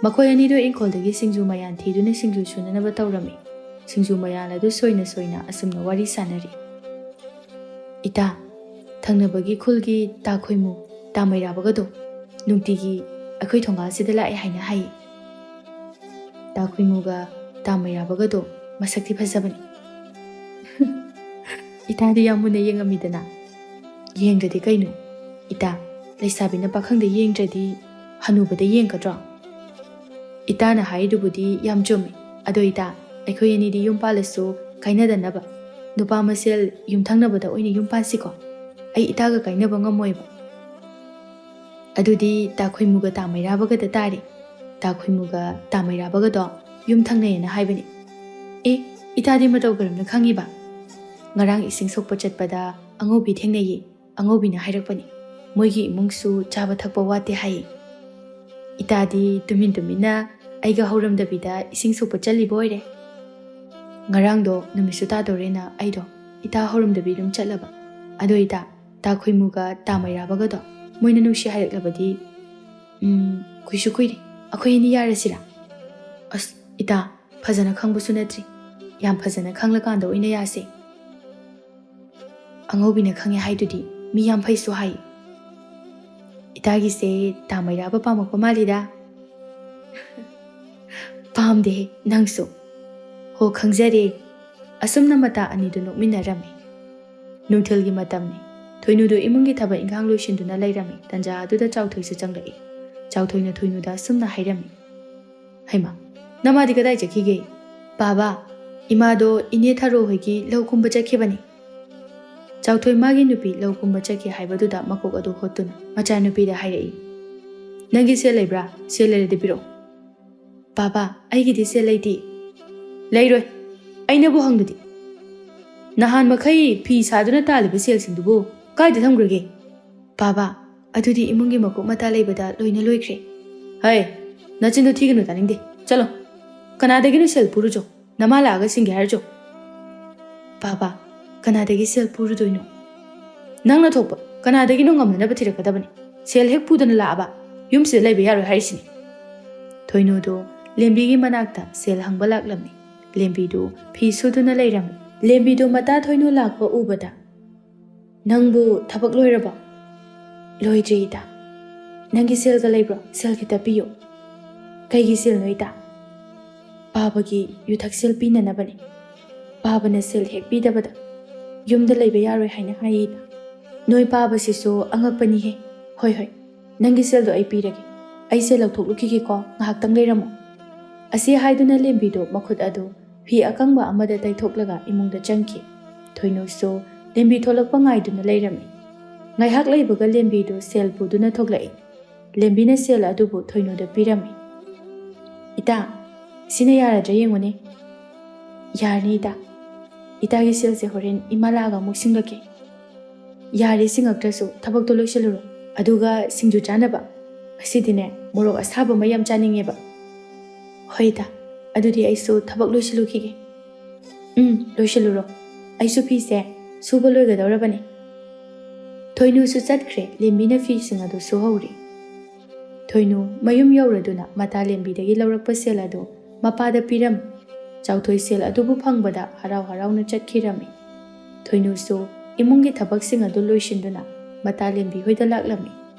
ꯃꯈꯣꯏ ꯑꯅꯤꯗꯨ ꯏꯪꯈꯣꯜꯗꯒꯤ ꯁꯤꯡꯖꯨ ꯃꯌꯥꯟ ꯊꯤꯗꯨꯅ ꯁꯤꯡꯖꯨ ꯁꯨꯅꯅꯕ ꯇꯧꯔꯝꯃꯤ ꯁꯤꯡꯖꯨ ꯃꯌꯥꯟ ꯑꯗꯨ ꯁꯣꯏꯅ ꯁꯣꯏꯅ ꯑꯁꯨꯝꯅ ꯋꯥꯔꯤ ꯁꯥꯟꯅꯔꯤ ꯏꯇꯥ ꯊꯪꯅꯕꯒꯤ ꯈꯨꯜꯒꯤ ꯇꯥ ꯈꯣꯏꯃꯨ ꯇꯥ ꯃꯩꯔꯥꯕꯒꯗꯣ ꯅꯨꯡꯇꯤꯒꯤ ꯑꯩꯈꯣꯏ ꯊꯣꯡꯒꯥꯜꯁꯤꯗ ꯂꯥꯛꯑꯦ ꯍꯥꯏꯅ ꯍꯥꯏꯌꯦ ꯇꯥ ꯈꯣꯏꯃꯨꯒ ꯇꯥ ꯃꯩꯔꯥꯕꯒꯗꯣ ꯃꯁꯛꯇꯤ ꯐꯖꯕꯅꯤ ꯏꯇꯥꯗꯤ ꯌꯥꯝ ꯃꯨꯟꯅ ꯌꯦꯡꯉꯝꯃꯤꯗꯅ ꯌꯦꯡꯗ꯭ꯔꯗꯤ ꯀꯩꯅꯣ ꯏꯇꯥ ꯂꯩꯁꯥꯕꯤꯅ ꯄꯥꯈꯪꯗ ꯌꯦꯡꯗ꯭ꯔꯗꯤ ꯍꯅꯨꯕꯗ ꯌꯦꯡꯒꯗ꯭ꯔꯣ ꯏꯇꯥꯅ ꯍꯥꯏꯔꯤꯗꯨꯕꯨꯗꯤ ꯌꯥꯝ ꯆꯨꯝꯃꯤ ꯑꯗꯣ ꯏꯇꯥ ꯑꯩꯈꯣꯏ ꯑꯅꯤꯗꯤ ꯌꯨꯝ ꯄꯥꯜꯂꯁꯨ ꯀꯥꯏꯅꯗꯅꯕ ꯅꯨꯄꯥ ꯃꯁꯦꯜ ꯌꯨꯝꯊꯪꯅꯕꯗ ꯑꯣꯏꯅ ꯌꯨꯝ ꯄꯥꯟꯁꯤꯀꯣ ꯑꯩ ꯏꯇꯥꯒ ꯀꯥꯏꯅꯕ ꯉꯝꯃꯣꯏꯕ ꯑꯗꯨꯗꯤ ꯇꯥ ꯈꯣꯏꯃꯨꯒ ꯇꯥ ꯃꯩꯔꯥꯕꯒꯗ ꯇꯥꯔꯦ ꯇꯥ ꯈꯣꯏꯃꯨꯒ ꯇꯥ ꯃꯩꯔꯥꯕꯒꯗꯣ ꯌꯨꯝ ꯊꯪꯅꯩꯌꯦꯅ ꯍꯥꯏꯕꯅꯤ ꯑꯦ ꯏꯇꯥꯗꯤ ꯃꯇꯧ ꯀꯔꯝꯅ ꯈꯪꯉꯤꯕ ꯉꯔꯥꯡ ꯏꯁꯤꯡ ꯁꯣꯛꯄ ꯆꯠꯄꯗ ꯑꯉꯧꯕꯤ ꯊꯦꯡꯅꯩꯌꯦ ꯑꯉꯧꯕꯤꯅ ꯍꯥꯏꯔꯛꯄꯅꯤ ꯃꯣꯏꯒꯤ ꯏꯃꯨꯡꯁꯨ ꯆꯥꯕ ꯊꯛꯄ ꯋꯥꯠꯇꯦ ꯍꯥꯏꯌꯦ ꯏꯇꯥꯗꯤ ꯇꯨꯃꯤꯟ ꯇꯨꯃꯤꯟꯅ ꯑꯩꯒ ꯍꯧꯔꯝꯗꯕꯤꯗ ꯏꯁꯤꯡ ꯁꯣꯛꯄ ꯆꯠꯂꯤꯕ ꯑꯣꯏꯔꯦ ꯉꯔꯥꯡꯗꯣ ꯅꯨꯃꯤꯠꯁꯨ ꯇꯥꯗꯧꯔꯦꯅ ꯑꯩꯗꯣ ꯏꯇꯥ ꯍꯧꯔꯝꯗꯕꯤ ꯑꯗꯨꯝ ꯆꯠꯂꯕ ꯑꯗꯣ ꯏꯇꯥ ꯇꯥ ꯈꯣꯏꯃꯨꯒ ꯇꯥ ꯃꯩꯔꯥꯕꯒꯗꯣ ꯃꯣꯏꯅ ꯅꯨꯡꯁꯤ ꯍꯥꯏꯔꯛꯂꯕꯗꯤ ꯀꯨꯏꯁꯨ ꯀꯨꯏꯔꯦ ꯑꯩꯈꯣꯏ ꯑꯅꯤ ꯌꯥꯔꯁꯤꯔꯥ ꯑꯁ ꯏꯇꯥ ꯐꯖꯅ ꯈꯪꯕꯁꯨ ꯅꯠꯇ꯭ꯔꯤ ꯌꯥꯝ ꯐꯖꯅ ꯈꯪꯂꯀꯥꯟꯗ ꯑꯣꯏꯅ ꯌꯥꯁꯦ ꯑꯉꯧꯕꯤꯅ ꯈꯪꯉꯦ ꯍꯥꯏꯗꯨꯗꯤ ꯃꯤ ꯌꯥꯝ ꯐꯩꯁꯨ ꯍꯥꯏ ꯏꯇꯥꯒꯤꯁꯦ ꯇꯥ ꯃꯩꯔꯥꯕ ꯄꯥꯝꯃꯛꯄ ꯃꯥꯜꯂꯤꯗ ꯄꯥꯝꯗꯦ ꯅꯪꯁꯨ ꯍꯣ ꯈꯪꯖꯔꯦ ꯑꯁꯨꯝꯅ ꯃꯇꯥ ꯑꯅꯤꯗꯨ ꯅꯣꯛꯃꯤꯟꯅꯔꯝꯃꯤ ꯅꯨꯡꯊꯤꯜꯒꯤ ꯃꯇꯝꯅꯤ ꯊꯣꯏꯅꯨꯗꯨ ꯏꯃꯨꯡꯒꯤ ꯊꯕꯛ ꯏꯪꯈꯥꯡ ꯂꯣꯏꯁꯤꯟꯗꯨꯅ ꯂꯩꯔꯝꯃꯤ ꯇꯟꯖꯥ ꯑꯗꯨꯗ ꯆꯥꯎꯊꯣꯏꯁꯨ ꯆꯪꯂꯛꯏ ꯆꯥꯎꯊꯣꯏꯅ ꯊꯣꯏꯅꯨꯗ ꯑꯁꯨꯝꯅ ꯍꯥꯏꯔꯝꯃꯤ ꯍꯩꯃꯥ ꯅꯃꯥꯗꯤ ꯀꯗꯥꯏ ꯆꯠꯈꯤꯒꯦ ꯕꯥꯕꯥ ꯏꯃꯥꯗꯣ ꯏꯅꯦ ꯊꯥꯔꯣ ꯍꯣꯏꯒꯤ ꯂꯧ ꯀꯨꯝꯕ ꯆꯠꯈꯤꯕꯅꯤ ꯆꯥꯎꯊꯣꯏ ꯃꯥꯒꯤ ꯅꯨꯄꯤ ꯂꯧ ꯀꯨꯝꯕ ꯆꯠꯈꯤ ꯍꯥꯏꯕꯗꯨꯗ ꯃꯀꯣꯛ ꯑꯗꯨ ꯍꯣꯠꯇꯨꯅ ꯃꯆꯥꯅꯨꯄꯤꯗ ꯍꯥꯏꯔꯛꯏ ꯅꯪꯒꯤ ꯁꯦꯜ ꯂꯩꯕ꯭ꯔꯥ ꯁꯦꯜ ꯂꯩꯔꯗꯤ ꯄꯤꯔꯛꯑꯣ ꯕꯥꯕꯥ ꯑꯩꯒꯤꯗꯤ ꯁꯦꯜ ꯂꯩꯇꯦ ꯂꯩꯔꯣꯏ ꯑꯩꯅꯕꯨ ꯍꯪꯗꯨꯗꯤ ꯅꯍꯥꯟ ꯃꯈꯩ ꯐꯤ ꯁꯥꯗꯨꯅ ꯇꯥꯜꯂꯤꯕ ꯁꯦꯜꯁꯤꯡꯗꯨꯕꯨ ꯀꯥꯏꯗ ꯊꯝꯈ꯭ꯔꯒꯦ ꯕꯥꯕꯥ ꯑꯗꯨꯗꯤ ꯏꯃꯨꯡꯒꯤ ꯃꯀꯨꯞ ꯃꯇꯥ ꯂꯩꯕꯗ ꯂꯣꯏꯅ ꯂꯣꯏꯈ꯭ꯔꯦ ꯍꯩ ꯅꯆꯤꯟꯗꯣ ꯊꯤꯒꯅꯨ ꯇꯥꯅꯤꯡꯗꯦ ꯆꯠꯂꯣ ꯀꯅꯥꯗꯒꯤꯅꯣ ꯁꯦꯜ ꯄꯨꯔꯨꯆꯣ ꯅꯃꯥ ꯂꯥꯛꯑꯒ ꯁꯤꯡꯒꯦ ꯍꯥꯏꯔꯆꯣ ꯕꯥꯕꯥ ꯀꯅꯥꯗꯒꯤ ꯁꯦꯜ ꯄꯨꯔꯨꯗꯣꯏꯅꯣ ꯅꯪꯅ ꯊꯣꯛꯄ ꯀꯅꯥꯗꯒꯤꯅꯣ ꯉꯝꯅꯅꯕ ꯊꯤꯔꯛꯀꯗꯕꯅꯤ ꯁꯦꯜ ꯍꯦꯛ ꯄꯨꯗꯅ ꯂꯥꯛꯑꯕ ꯌꯨꯝꯁꯤꯗ ꯂꯩꯕ ꯌꯥꯔꯣꯏ ꯍꯥꯏꯔꯤꯁꯤꯅꯤ ꯊꯣꯏꯅꯨꯗꯨ ꯂꯦꯝꯕꯤꯒꯤ ꯃꯅꯥꯛꯇ ꯁꯦꯜ ꯍꯪꯕ ꯂꯥꯛꯂꯝꯃꯤ ꯂꯦꯝꯕꯤꯗꯨ ꯐꯤ ꯁꯨꯗꯨꯅ ꯂꯩꯔꯝꯃꯤ ꯂꯦꯝꯕꯤꯗꯨ ꯃꯇꯥ ꯊꯣꯏꯅꯨ ꯂꯥꯛꯄ ꯎꯕꯗ ꯅꯪꯕꯨ ꯊꯕꯛ ꯂꯣꯏꯔꯕꯣ ꯂꯣꯏꯗ꯭ꯔꯤ ꯏꯇꯥ ꯅꯪꯒꯤ ꯁꯦꯜꯒ ꯂꯩꯕ꯭ꯔꯣ ꯁꯦꯜ ꯈꯤꯇ ꯄꯤꯌꯣ ꯀꯩꯒꯤ ꯁꯦꯜꯅꯣ ꯏꯇꯥ ꯄꯥꯕꯒꯤ ꯌꯨꯊꯛ ꯁꯦꯜ ꯄꯤꯅꯅꯕꯅꯤ ꯄꯥꯕꯅ ꯁꯦꯜ ꯍꯦꯛ ꯄꯤꯗꯕꯗ ꯌꯨꯝꯗ ꯂꯩꯕ ꯌꯥꯔꯣꯏ ꯍꯥꯏꯅ ꯍꯥꯏꯌꯦ ꯏꯇꯥ ꯅꯣꯏ ꯄꯥꯕꯁꯤꯁꯨ ꯑꯉꯛꯄꯅꯤꯍꯦ ꯍꯣꯏ ꯍꯣꯏ ꯅꯪꯒꯤ ꯁꯦꯜꯗꯣ ꯑꯩ ꯄꯤꯔꯒꯦ ꯑꯩ ꯁꯦꯜ ꯂꯧꯊꯣꯛꯂꯨꯈꯤꯒꯦꯀꯣ ꯉꯥꯏꯍꯥꯛꯇꯪ ꯂꯩꯔꯝꯃꯣ ꯑꯁꯤ ꯍꯥꯏꯗꯨꯅ ꯂꯦꯝꯕꯤꯗꯨ ꯃꯈꯨꯠ ꯑꯗꯨ ꯐꯤ ꯑꯀꯪꯕ ꯑꯃꯗ ꯇꯩꯊꯣꯛꯂꯒ ꯏꯃꯨꯡꯗ ꯆꯪꯈꯤ ꯊꯣꯏꯅꯨꯁꯨ ꯂꯦꯝꯕꯤ ꯊꯣꯛꯂꯛꯄ ꯉꯥꯏꯗꯨꯅ ꯂꯩꯔꯝꯃꯤ ꯉꯥꯏꯍꯥꯛ ꯂꯩꯕꯒ ꯂꯦꯝꯕꯤꯗꯨ ꯁꯦꯜ ꯄꯨꯗꯨꯅ ꯊꯣꯛꯂꯛꯏ ꯂꯦꯝꯕꯤꯅ ꯁꯦꯜ ꯑꯗꯨꯕꯨ ꯊꯣꯏꯅꯨꯗ ꯄꯤꯔꯝꯃꯤ ꯏꯇꯥ ꯁꯤꯅ ꯌꯥꯔꯗ꯭ꯔꯥ ꯌꯦꯡꯉꯨꯅꯦ ꯌꯥꯔꯅꯤ ꯏꯇꯥ ꯏꯇꯥꯒꯤ ꯁꯦꯜꯁꯦ ꯍꯣꯔꯦꯟ ꯏꯃꯥ ꯂꯥꯛꯑꯒ ꯑꯃꯨꯛ ꯁꯤꯡꯂꯛꯀꯦ ꯌꯥꯔꯦ ꯁꯤꯡꯉꯛꯇ꯭ꯔꯁꯨ ꯊꯕꯛꯇꯣ ꯂꯣꯏꯁꯤꯜꯂꯨꯔꯣ ꯑꯗꯨꯒ ꯁꯤꯡꯖꯨ ꯆꯥꯅꯕ ꯑꯁꯤꯗꯤꯅꯦ ꯃꯣꯔꯣꯛ ꯑꯁꯥꯕ ꯑꯃ ꯌꯥꯝ ꯆꯥꯅꯤꯡꯉꯦꯕ ꯍꯣꯏ ꯏꯇꯥ ꯑꯗꯨꯗꯤ ꯑꯩꯁꯨ ꯊꯕꯛ ꯂꯣꯏꯁꯤꯜꯂꯨꯈꯤꯒꯦ ꯂꯣꯏꯁꯤꯜꯂꯨꯔꯣ ꯑꯩꯁꯨ ꯐꯤꯁꯦ ꯁꯨꯕ ꯂꯣꯏꯒꯗꯧꯔꯕꯅꯤ ꯊꯣꯏꯅꯨꯁꯨ ꯆꯠꯈ꯭ꯔꯦ ꯂꯦꯝꯕꯤꯅ ꯐꯤꯁꯤꯡ ꯑꯗꯨ ꯁꯨꯍꯧꯔꯤ ꯊꯣꯏꯅꯨ ꯃꯌꯨꯝ ꯌꯧꯔꯗꯨꯅ ꯃꯇꯥꯂꯦꯝꯕꯤꯗꯒꯤ ꯂꯧꯔꯛꯄ ꯁꯦꯜ ꯑꯗꯨ ꯃꯄꯥꯗ ꯄꯤꯔꯝꯃꯤ ꯆꯥꯎꯊꯣꯏ ꯁꯦꯜ ꯑꯗꯨꯕꯨ ꯐꯪꯕꯗ ꯍꯔꯥꯎ ꯍꯔꯥꯎꯅ ꯆꯠꯈꯤꯔꯝꯃꯤ ꯊꯣꯏꯅꯨꯁꯨ ꯏꯃꯨꯡꯒꯤ ꯊꯕꯛꯁꯤꯡ ꯑꯗꯨ ꯂꯣꯏꯁꯤꯟꯗꯨꯅ ꯃꯇꯥꯂꯦꯝꯕꯤ ꯍꯣꯏꯗ ꯂꯥꯛꯂꯝꯃꯤ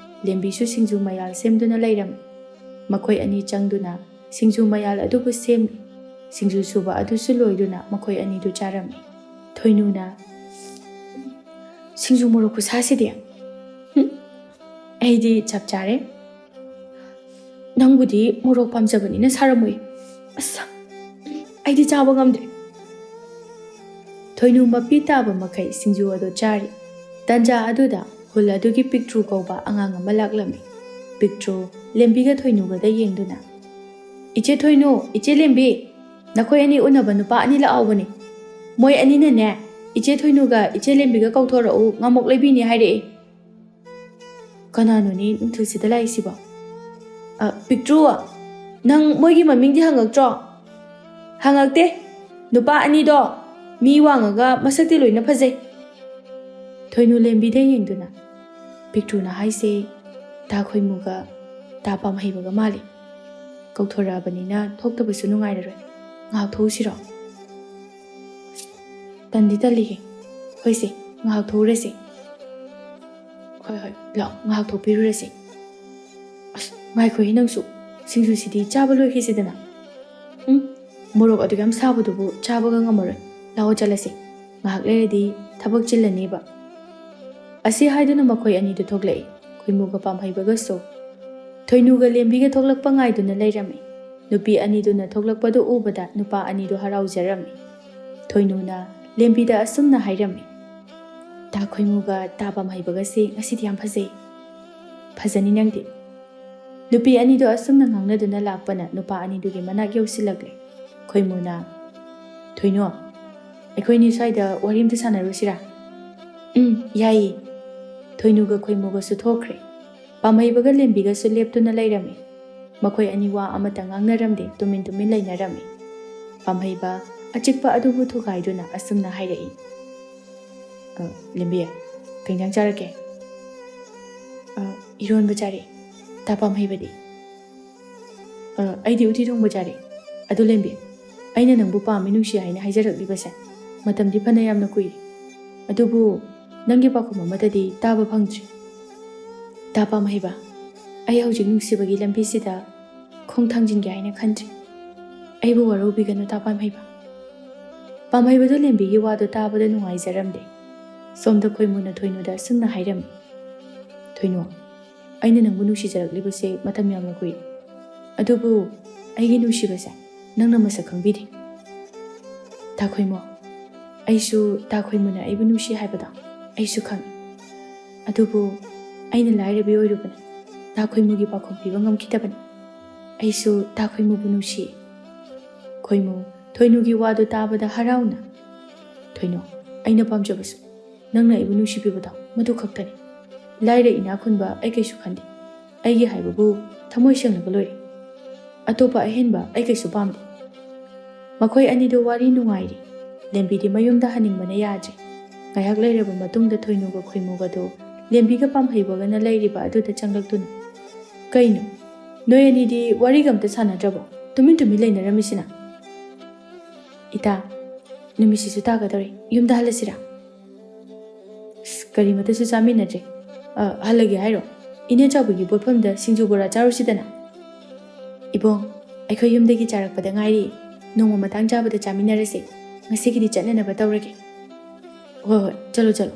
ꯂꯦꯝꯕꯤꯁꯨ ꯁꯤꯡꯖꯨ ꯃꯌꯥꯜ ꯁꯦꯝꯗꯨꯅ ꯂꯩꯔꯝꯃꯤ ꯃꯈꯣꯏ ꯑꯅꯤ ꯆꯪꯗꯨꯅ ꯁꯤꯡꯖꯨ ꯃꯌꯥꯜ ꯑꯗꯨꯕꯨ ꯁꯦꯝꯃꯤ ꯁꯤꯡꯖꯨ ꯁꯨꯕ ꯑꯗꯨꯁꯨ ꯂꯣꯏꯗꯨꯅ ꯃꯈꯣꯏ ꯑꯅꯤꯗꯨ ꯆꯥꯔꯝꯃꯤ ꯊꯣꯏꯅꯨꯅ ꯁꯤꯡꯖꯨ ꯃꯣꯔꯣꯛ ꯈꯨꯁꯥꯁꯤꯗꯤ ꯑꯩꯗꯤ ꯆꯞ ꯆꯥꯔꯦ ꯅꯪꯕꯨꯗꯤ ꯃꯣꯔꯣꯛ ꯄꯥꯝꯖꯕꯅꯤꯅ ꯁꯥꯔꯝꯃꯣꯏ ꯑꯁ ꯑꯩꯗꯤ ꯆꯥꯕ ꯉꯝꯗ꯭ꯔꯦ ꯊꯣꯏꯅꯨ ꯃꯄꯤ ꯇꯥꯕ ꯃꯈꯩ ꯁꯤꯡꯖꯨ ꯑꯗꯨ ꯆꯥꯔꯤ ꯇꯟꯖꯥ ꯑꯗꯨꯗ ꯍꯨꯜ ꯑꯗꯨꯒꯤ ꯄꯤꯛꯇ꯭ꯔꯨ ꯀꯧꯕ ꯑꯉꯥꯡ ꯑꯃ ꯂꯥꯛꯂꯝꯃꯤ ꯄꯤꯛꯇ꯭ꯔꯨ ꯂꯦꯝꯕꯤꯒ ꯊꯣꯏꯅꯨꯒꯗ ꯌꯦꯡꯗꯨꯅ ꯏꯆꯦ ꯊꯣꯏꯅꯨ ꯏꯆꯦ ꯂꯦꯝꯕꯤ ꯅꯈꯣꯏ ꯑꯅꯤ ꯎꯅꯕ ꯅꯨꯄꯥ ꯑꯅꯤ ꯂꯥꯛꯍꯧꯕꯅꯤ ꯃꯣꯏ ꯑꯅꯤꯅꯅꯦ ꯏꯆꯦ ꯊꯣꯏꯅꯨꯒ ꯏꯆꯦ ꯂꯦꯝꯕꯤꯒ ꯀꯧꯊꯣꯔꯛꯎ ꯉꯥꯃꯣꯛ ꯂꯩꯕꯤꯅꯤ ꯍꯥꯏꯔꯛꯏ ꯀꯅꯥꯅꯣꯅꯤ ꯅꯨꯡꯊꯤꯜꯁꯤꯗ ꯂꯥꯛꯏꯁꯤꯕꯣ ꯄꯤꯛꯇ꯭ꯔꯨ ꯅꯪ ꯃꯣꯏꯒꯤ ꯃꯃꯤꯡꯗꯤ ꯍꯪꯉꯛꯇ꯭ꯔꯣ ꯍꯪꯉꯛꯇꯦ ꯅꯨꯄꯥ ꯑꯅꯤꯗꯣ ꯃꯤ ꯋꯥꯡꯉꯒ ꯃꯁꯛꯇꯤ ꯂꯣꯏꯅ ꯐꯖꯩ ꯊꯣꯏꯅꯨ ꯂꯦꯝꯕꯤꯗ ꯌꯦꯡꯗꯨꯅ ꯄꯤꯛꯇ꯭ꯔꯨꯅ ꯍꯥꯏꯁꯦ ꯇꯥ ꯈꯣꯏꯃꯨꯒ ꯇꯥ ꯄꯥꯝꯍꯩꯕꯒ ꯃꯥꯜꯂꯤ ꯀꯧꯊꯣꯔꯛꯑꯕꯅꯤꯅ ꯊꯣꯛꯇꯕꯁꯨ ꯅꯨꯡꯉꯥꯏꯔꯔꯣꯏ ꯉꯥꯏꯍꯥꯛ ꯊꯣꯛꯎꯁꯤꯔꯣ ꯇꯟꯗꯤ ꯇꯜꯂꯤꯍꯦ ꯍꯣꯏꯁꯦ ꯉꯥꯏꯍꯥꯛ ꯊꯣꯛꯎꯔꯁꯤ ꯍꯣꯏ ꯂꯥꯛꯑꯣ ꯉꯥꯏꯍꯥꯛ ꯊꯣꯛꯄꯤꯔꯨꯔꯁꯤ ꯑꯁ ꯉꯥꯏꯈꯣꯍꯦ ꯅꯪꯁꯨ ꯁꯤꯡꯖꯨꯁꯤꯗꯤ ꯆꯥꯕ ꯂꯣꯏꯈꯤꯁꯤꯗꯅ ꯃꯣꯔꯣꯛ ꯑꯗꯨ ꯌꯥꯝ ꯁꯥꯕꯗꯨꯕꯨ ꯆꯥꯕꯒ ꯉꯝꯃꯔꯣꯏ ꯂꯥꯛꯑꯣ ꯆꯠꯂꯁꯤ ꯉꯥꯏꯍꯥꯛ ꯂꯩꯔꯗꯤ ꯊꯕꯛ ꯆꯤꯜꯂꯅꯦꯕ ꯑꯁꯤ ꯍꯥꯏꯗꯨꯅ ꯃꯈꯣꯏ ꯑꯅꯤꯗꯨ ꯊꯣꯛꯂꯛꯏ ꯈꯣꯏꯃꯨꯒ ꯄꯥꯝꯍꯩꯕꯒꯁꯨ ꯊꯣꯏꯅꯨꯒ ꯂꯦꯝꯕꯤꯒ ꯊꯣꯛꯂꯛꯄ ꯉꯥꯏꯗꯨꯅ ꯂꯩꯔꯝꯃꯤ ꯅꯨꯄꯤ ꯑꯅꯤꯗꯨꯅ ꯊꯣꯛꯂꯛꯄꯗꯨ ꯎꯕꯗ ꯅꯨꯄꯥ ꯑꯅꯤꯗꯨ ꯍꯔꯥꯎꯖꯔꯝꯃꯤ ꯊꯣꯏꯅꯨꯅ ꯂꯦꯝꯕꯤꯗ ꯑꯁꯨꯝꯅ ꯍꯥꯏꯔꯝꯃꯤ ꯇꯥ ꯈꯣꯏꯃꯨꯒ ꯇꯥ ꯄꯥꯝꯍꯩꯕꯒꯁꯤ ꯉꯁꯤꯗꯤ ꯌꯥꯝ ꯐꯖꯩ ꯐꯖꯅꯤ ꯅꯪꯗꯤ ꯅꯨꯄꯤ ꯑꯅꯤꯗꯨ ꯑꯁꯨꯝꯅ ꯉꯥꯡꯅꯗꯨꯅ ꯂꯥꯛꯄꯅ ꯅꯨꯄꯥ ꯑꯅꯤꯗꯨꯒꯤ ꯃꯅꯥꯛ ꯌꯧꯁꯤꯜꯂꯛꯂꯦ ꯈꯣꯏꯃꯨꯅ ꯊꯣꯏꯅꯨ ꯑꯩꯈꯣꯏꯅꯤ ꯁ꯭ꯋꯥꯏꯗ ꯋꯥꯔꯤ ꯑꯝꯇ ꯁꯥꯟꯅꯔꯨꯁꯤꯔꯥ ꯌꯥꯏꯌꯦ ꯊꯣꯏꯅꯨꯒ ꯈꯣꯏꯃꯨꯒꯁꯨ ꯊꯣꯛꯈ꯭ꯔꯦ ꯄꯥꯝꯍꯩꯕꯒ ꯂꯦꯝꯕꯤꯒꯁꯨ ꯂꯦꯞꯇꯨꯅ ꯂꯩꯔꯝꯃꯤ ꯃꯈꯣꯏ ꯑꯅꯤ ꯋꯥ ꯑꯃꯇ ꯉꯥꯡꯅꯔꯝꯗꯦ ꯇꯨꯃꯤꯟ ꯇꯨꯃꯤꯟ ꯂꯩꯅꯔꯝꯃꯤ ꯄꯥꯝꯍꯩꯕ ꯑꯆꯤꯛꯄ ꯑꯗꯨꯕꯨ ꯊꯨꯒꯥꯏꯗꯨꯅ ꯑꯁꯨꯝꯅ ꯍꯥꯏꯔꯛꯏ ꯂꯦꯝꯕꯤ ꯀꯩ ꯏꯟꯖꯥꯡ ꯆꯥꯔꯛꯀꯦ ꯏꯔꯣꯟꯕ ꯆꯥꯔꯦ ꯇꯥ ꯄꯥꯝꯍꯩꯕꯗꯤ ꯑꯩꯗꯤ ꯎꯇꯤ ꯊꯣꯡꯕ ꯆꯥꯔꯦ ꯑꯗꯨ ꯂꯦꯝꯕꯤ ꯑꯩꯅ ꯅꯪꯕꯨ ꯄꯥꯝꯃꯤ ꯅꯨꯡꯁꯤ ꯍꯥꯏꯅ ꯍꯥꯏꯖꯔꯛꯂꯤꯕꯁꯦ ꯃꯇꯝꯗꯤ ꯐꯅ ꯌꯥꯝꯅ ꯀꯨꯏꯔꯦ ꯑꯗꯨꯕꯨ ꯅꯪꯒꯤ ꯄꯥꯎꯈꯨꯝ ꯑꯃꯠꯇꯗꯤ ꯇꯥꯕ ꯐꯪꯗ꯭ꯔꯤ ꯇꯥ ꯄꯥꯝꯍꯩꯕ ꯑꯩ ꯍꯧꯖꯤꯛ ꯅꯨꯡꯁꯤꯕꯒꯤ ꯂꯝꯕꯤꯁꯤꯗ ꯈꯣꯡ ꯊꯥꯡꯖꯤꯟꯒꯦ ꯍꯥꯏꯅ ꯈꯟꯗ꯭ꯔꯤ ꯑꯩꯕꯨ ꯋꯥꯔꯧꯕꯤꯒꯅꯨ ꯇꯥ ꯄꯥꯝꯍꯩꯕ ꯄꯥꯝꯍꯩꯕꯗꯨ ꯂꯦꯝꯕꯤꯒꯤ ꯋꯥꯗꯨ ꯇꯥꯕꯗ ꯅꯨꯡꯉꯥꯏꯖꯔꯝꯗꯦ ꯁꯣꯝꯗ ꯈꯣꯏꯃꯨꯅ ꯊꯣꯏꯅꯨꯗ ꯑꯁꯨꯝꯅ ꯍꯥꯏꯔꯝꯃꯤ ꯊꯣꯏꯅꯨ ꯑꯩꯅ ꯅꯪꯕꯨ ꯅꯨꯡꯁꯤꯖꯔꯛꯂꯤꯕꯁꯦ ꯃꯇꯝ ꯌꯥꯝꯅ ꯀꯨꯏꯔꯦ ꯑꯗꯨꯕꯨ ꯑꯩꯒꯤ ꯅꯨꯡꯁꯤꯕꯁꯦ ꯅꯪꯅ ꯃꯁꯛ ꯈꯪꯕꯤꯗꯦ ꯇꯥ ꯈꯣꯏꯃꯨ ꯑꯩꯁꯨ ꯇꯥ ꯈꯣꯏꯃꯨꯅ ꯑꯩꯕꯨ ꯅꯨꯡꯁꯤ ꯍꯥꯏꯕꯗꯣ ꯑꯩꯁꯨ ꯈꯪꯉꯤ ꯑꯗꯨꯕꯨ ꯑꯩꯅ ꯂꯥꯏꯔꯕꯤ ꯑꯣꯏꯔꯨꯕꯅ ꯇꯥ ꯈꯣꯏꯃꯨꯒꯤ ꯄꯥꯎꯈꯨꯝ ꯄꯤꯕ ꯉꯝꯈꯤꯗꯕꯅꯤ ꯑꯩꯁꯨ ꯇꯥ ꯈꯣꯏꯃꯨꯕꯨ ꯅꯨꯡꯁꯤ ꯈꯣꯏꯃꯨ ꯊꯣꯏꯅꯨꯒꯤ ꯋꯥꯗꯨ ꯇꯥꯕꯗ ꯍꯔꯥꯎꯅ ꯊꯣꯏꯅꯨ ꯑꯩꯅ ꯄꯥꯝꯖꯕꯁꯨ ꯅꯪꯅ ꯑꯩꯕꯨ ꯅꯨꯡꯁꯤꯕꯤꯕꯗꯣ ꯃꯗꯨ ꯈꯛꯇꯅꯤ ꯂꯥꯏꯔ ꯏꯅꯥ ꯈꯨꯟꯕ ꯑꯩ ꯀꯩꯁꯨ ꯈꯟꯗꯦ ꯑꯩꯒꯤ ꯍꯥꯏꯕꯕꯨ ꯊꯃꯣꯏ ꯁꯦꯡꯂꯒ ꯂꯣꯏꯔꯦ ꯑꯇꯣꯞꯄ ꯑꯍꯦꯟꯕ ꯑꯩ ꯀꯩꯁꯨ ꯄꯥꯝꯗꯦ ꯃꯈꯣꯏ ꯑꯅꯤꯗꯨ ꯋꯥꯔꯤ ꯅꯨꯡꯉꯥꯏꯔꯤ ꯂꯦꯝꯕꯤꯗꯤ ꯃꯌꯨꯝꯗ ꯍꯟꯅꯤꯡꯕꯅ ꯌꯥꯗ꯭ꯔꯤ ꯉꯥꯏꯍꯥꯛ ꯂꯩꯔꯕ ꯃꯇꯨꯡꯗ ꯊꯣꯏꯅꯨꯒ ꯈꯣꯏꯃꯨꯒꯗꯨ ꯂꯦꯝꯕꯤꯒ ꯄꯥꯝꯍꯩꯕꯒꯅ ꯂꯩꯔꯤꯕ ꯑꯗꯨꯗ ꯆꯪꯂꯛꯇꯨꯅ ꯀꯩꯅꯣ ꯅꯣꯏ ꯑꯅꯤꯗꯤ ꯋꯥꯔꯤꯒ ꯑꯝꯇ ꯁꯥꯟꯅꯗ꯭ꯔꯕꯣ ꯇꯨꯃꯤꯟ ꯇꯨꯃꯤꯟ ꯂꯩꯅꯔꯝꯃꯤꯁꯤꯅ ꯏꯇꯥ ꯅꯨꯃꯤꯠꯁꯤꯁꯨ ꯇꯥꯒꯗꯧꯔꯤ ꯌꯨꯝꯗ ꯍꯜꯂꯁꯤꯔꯥ ꯀꯔꯤꯃꯇꯁꯨ ꯆꯥꯃꯤꯟꯅꯗ꯭ꯔꯦ ꯍꯜꯂꯒꯦ ꯍꯥꯏꯔꯣ ꯏꯅꯦ ꯆꯥꯎꯕꯤꯒꯤ ꯄꯣꯠꯐꯝꯗ ꯁꯤꯡꯖꯨ ꯕꯣꯔꯥ ꯆꯥꯔꯨꯁꯤꯗꯅ ꯏꯕꯣꯡ ꯑꯩꯈꯣꯏ ꯌꯨꯝꯗꯒꯤ ꯆꯥꯔꯛꯄꯗ ꯉꯥꯏꯔꯤ ꯅꯣꯡꯃ ꯃꯇꯥꯡ ꯆꯥꯕꯗ ꯆꯥꯃꯤꯟꯅꯔꯁꯤ ꯉꯁꯤꯒꯤꯗꯤ ꯆꯠꯅꯅꯕ ꯇꯧꯔꯒꯦ ꯍꯣꯏ ꯆꯠꯂꯣ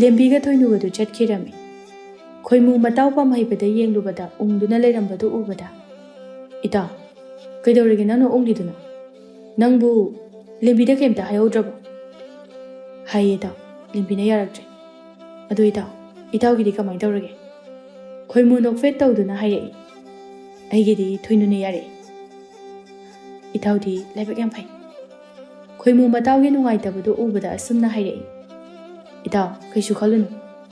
ꯂꯦꯝꯕꯤꯒ ꯊꯣꯏꯅꯨꯒꯗꯨ ꯆꯠꯈꯤꯔꯝꯃꯤ ꯈꯣꯏꯃꯨ ꯃꯇꯥꯎ ꯄꯥꯝꯍꯩꯕꯗ ꯌꯦꯡꯂꯨꯕꯗ ꯎꯪꯗꯨꯅ ꯂꯩꯔꯝꯕꯗꯨ ꯎꯕꯗ ꯏꯇꯥꯎ ꯀꯩꯗꯧꯔꯤꯒꯦ ꯅꯪꯅ ꯎꯪꯂꯤꯗꯨꯅ ꯅꯪꯕꯨ ꯂꯦꯝꯕꯤꯗ ꯀꯩꯝꯇ ꯍꯥꯏꯍꯧꯗ꯭ꯔꯕꯣ ꯍꯥꯏꯌꯦ ꯏꯇꯥꯎ ꯂꯦꯝꯕꯤꯅ ꯌꯥꯔꯛꯇ꯭ꯔꯦ ꯑꯗꯨ ꯏꯇꯥꯎꯒꯤꯗꯤ ꯀꯃꯥꯏꯅ ꯇꯧꯔꯒꯦ ꯈꯣꯏꯃꯨ ꯅꯣꯛꯐꯦꯠ ꯇꯧꯗꯨꯅ ꯍꯥꯏꯔꯛꯏ ꯑꯩꯒꯤꯗꯤ ꯊꯣꯏꯅꯨꯅ ꯌꯥꯔꯛꯏ ꯏꯇꯥꯎꯗꯤ ꯂꯥꯏꯕꯛ ꯌꯥꯝ ꯐꯩ ꯈꯣꯏꯃꯨ ꯃꯇꯥꯎꯒꯤ ꯅꯨꯡꯉꯥꯏꯇꯕꯗꯨ ꯎꯕꯗ ꯑꯁꯨꯝꯅ ꯍꯥꯏꯔꯛꯏ ꯏꯇꯥꯎ ꯀꯩꯁꯨ ꯈꯜꯂꯨꯅꯨ